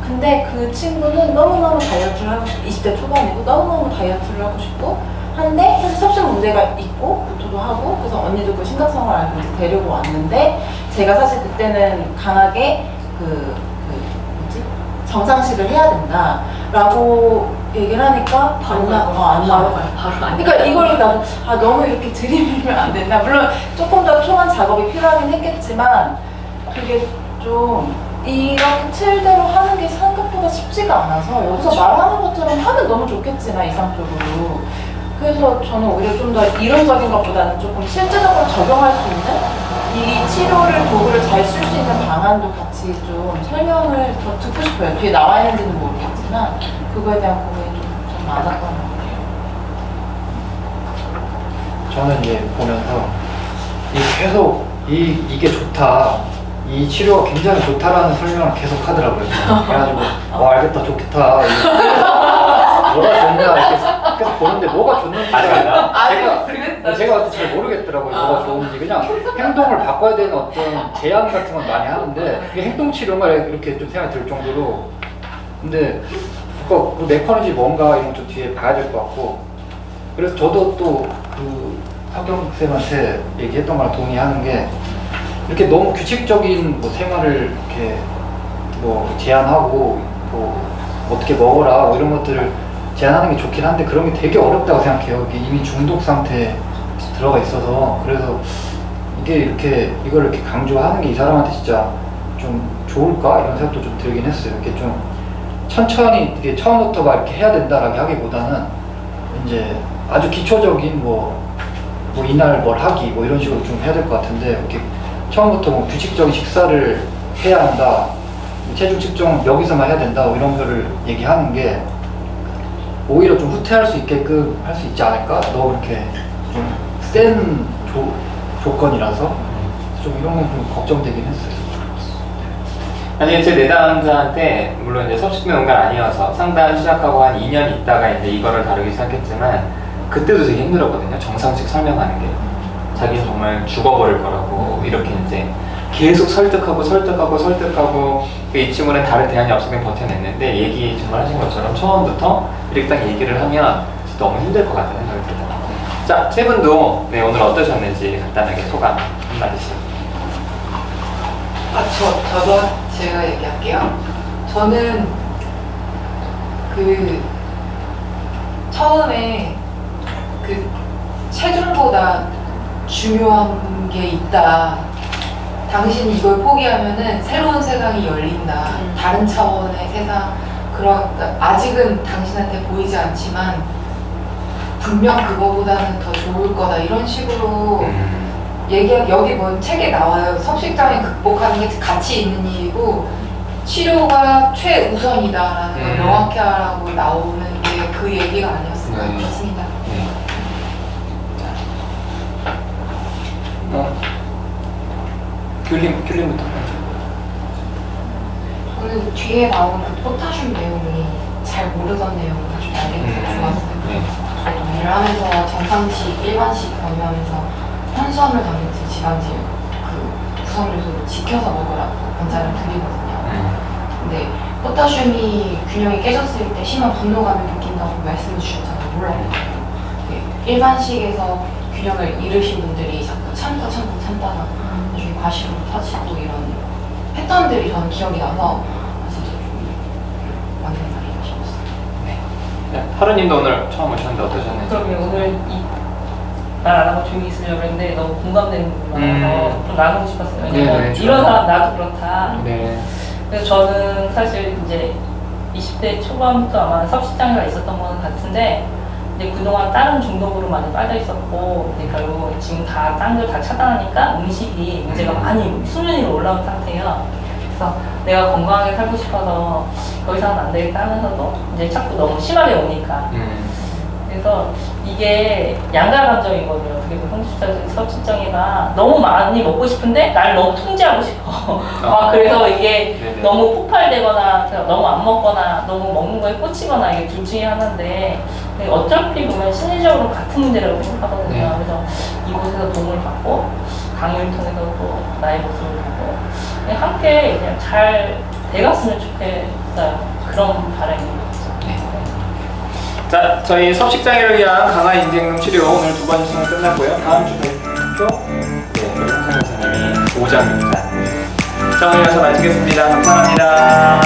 근데 그 친구는 너무너무 다이어트를 하고 싶고 20대 초반이고 너무너무 다이어트를 하고 싶고 한데 사실 섭식 문제가 있고 구토도 하고, 그래서 언니도 그 심각성을 알고 이제 데리고 왔는데, 제가 사실 그때는 강하게 정상식을 해야 된다 라고 얘기를 하니까 안 나와요. 그러니까 이걸 나도 너무 이렇게 들이밀면 안 된다. 물론 조금 더 초반 작업이 필요하긴 했겠지만 그게 좀 이렇게 틀대로 하는 게 생각보다 쉽지가 않아서 여기서 말하는 것처럼 하면 너무 좋겠지만 이상적으로. 그래서 저는 오히려 좀 더 이론적인 것보다는 조금 실제적으로 적용할 수 있는 이 치료를 도구를 잘 쓸 수 있는 방안도 같이 좀 설명을 더 듣고 싶어요. 뒤에 나와 있는지는 모르겠지만 그거에 대한 고민이 좀 많았던 것 같아요. 저는 이제 보면서 계속 이게 좋다, 이 치료가 굉장히 좋다라는 설명을 계속 하더라고요. 그래가지고 알겠다, 좋겠다, 뭐가 좋냐 이렇게 계속 보는데 뭐가 좋는지 제가 잘 모르겠더라고요. 뭐가 좋은지. 그냥 행동을 바꿔야 되는 어떤 제안 같은 건 많이 하는데 그게 행동 치료인가 이렇게 좀 생각이 들 정도로. 근데 그 메커니즘이 뭔가 이런 거 좀 뒤에 봐야 될 것 같고, 그래서 저도 또 그 석경쌤한테 얘기했던 거랑 동의하는 게, 이렇게 너무 규칙적인 생활을 이렇게 제한하고 어떻게 먹어라 이런 것들을 제한하는 게 좋긴 한데 그런 게 되게 어렵다고 생각해요. 이게 이미 중독 상태에 들어가 있어서. 그래서 이걸 이렇게 강조하는 게 이 사람한테 진짜 좀 좋을까 이런 생각도 좀 들긴 했어요. 이렇게 좀 천천히 이게 처음부터 막 이렇게 해야 된다라고 하기보다는 이제 아주 기초적인 이날 뭘 하기 이런 식으로 좀 해야 될 것 같은데, 이렇게 처음부터 규칙적인 식사를 해야 한다, 체중 측정 여기서만 해야 된다 이런 거를 얘기하는 게 오히려 좀 후퇴할 수 있게끔 할 수 있지 않을까? 너무 이렇게 좀 센 조건이라서 좀 이런 건 좀 걱정되긴 했어요. 아니 제 내담자한테 물론 이제 섭식된 온건 아니어서 상담 시작하고 한 2년 있다가 이제 이거를 다루기 시작했지만 그때도 되게 힘들었거든요. 정상식 설명하는 게 자기는 정말 죽어버릴 거라고 이렇게 이제 계속 설득하고 이 친구는 다른 대안이 없으면 버텨냈는데 얘기 정말 하신 것처럼 처음부터 이렇게 딱 얘기를 하면 너무 힘들 것 같다는 생각이 들어요. 자, 세 분도 네, 오늘 어떠셨는지 간단하게 소감 한마디씩. 저도 제가 얘기할게요. 저는 그 처음에 그 체중보다 중요한 게 있다. 당신이 이걸 포기하면은 새로운 세상이 열린다. 다른 차원의 세상. 그러니까 아직은 당신한테 보이지 않지만 분명 그거보다는 더 좋을 거다. 이런 식으로 여기 뭐 책에 나와요. 섭식장애 극복하는 게 가치 있는 일이고 치료가 최우선이다라는 걸 명확히 하라고 나오는 게 그 얘기가 아니었을까 싶습니다. 귤림부터. 저는 뒤에 나온 그 포타슘 내용이 잘 모르던 내용을 좀 알게 돼서 좋았어요. 저도 일을 하면서 정상식, 일반식 변경하면서 탄수화물, 단백질, 지방질 그 구성 요소를 지켜서 먹으라고 권장을 드리거든요. 근데 포타슘이 균형이 깨졌을 때 심한 분노감을 느낀다고 말씀해 주셨잖아요. 몰랐거든요. 일반식에서 균형을 잃으신 분들이 자꾸 참다가 나중에 과식으로 터지고 이런 패턴들이 저는 기억이 나서 진짜 좀 맞는 말이다 싶었어요. 네. 하루님도 오늘 처음 오셨는데 어떠셨는지? 그럼요. 오늘 말 안 하고 조용히 있으려고 했는데 너무 공감되는 부분이 많아서 좀 나누고 싶었어요. 왜냐면 이런 사람 나도 그렇다. 네. 그래서 저는 사실 이제 20대 초반부터 아마 섭식장애가 있었던 거는 같은데 이제 그동안 다른 중독으로 많이 빠져 있었고 이제 결국 지금 다 딴 걸 다 차단하니까 음식이 문제가 많이 수면 위로 올라온 상태예요. 그래서 내가 건강하게 살고 싶어서 더 이상은 안 되겠다 하면서도 이제 자꾸 너무 심하게 오니까 그래서 이게 양가 감정이거든요. 어떻게 보면 섭식장애가 너무 많이 먹고 싶은데 날 너무 통제하고 싶어. 그래서 이게 네네. 너무 폭발되거나 너무 안 먹거나 너무 먹는 거에 꽂히거나 이게 둘 중에 하나인데 어차피 보면 심리적으로 같은 문제라고 생각하거든요. 네. 그래서 이곳에서 도움을 받고 강의를 통해서 또 나의 모습을 보고 그냥 함께 그냥 잘 돼갔으면 좋겠어요. 그런 바람입니다. 자, 저희 섭식장애를 위한 강화 인지행동 치료 오늘 두 번째 시간 끝났고요. 다음 주 또 우리 홍상 교수님이 5장 6장. 자, 오늘 여기서 마치겠습니다. 감사합니다.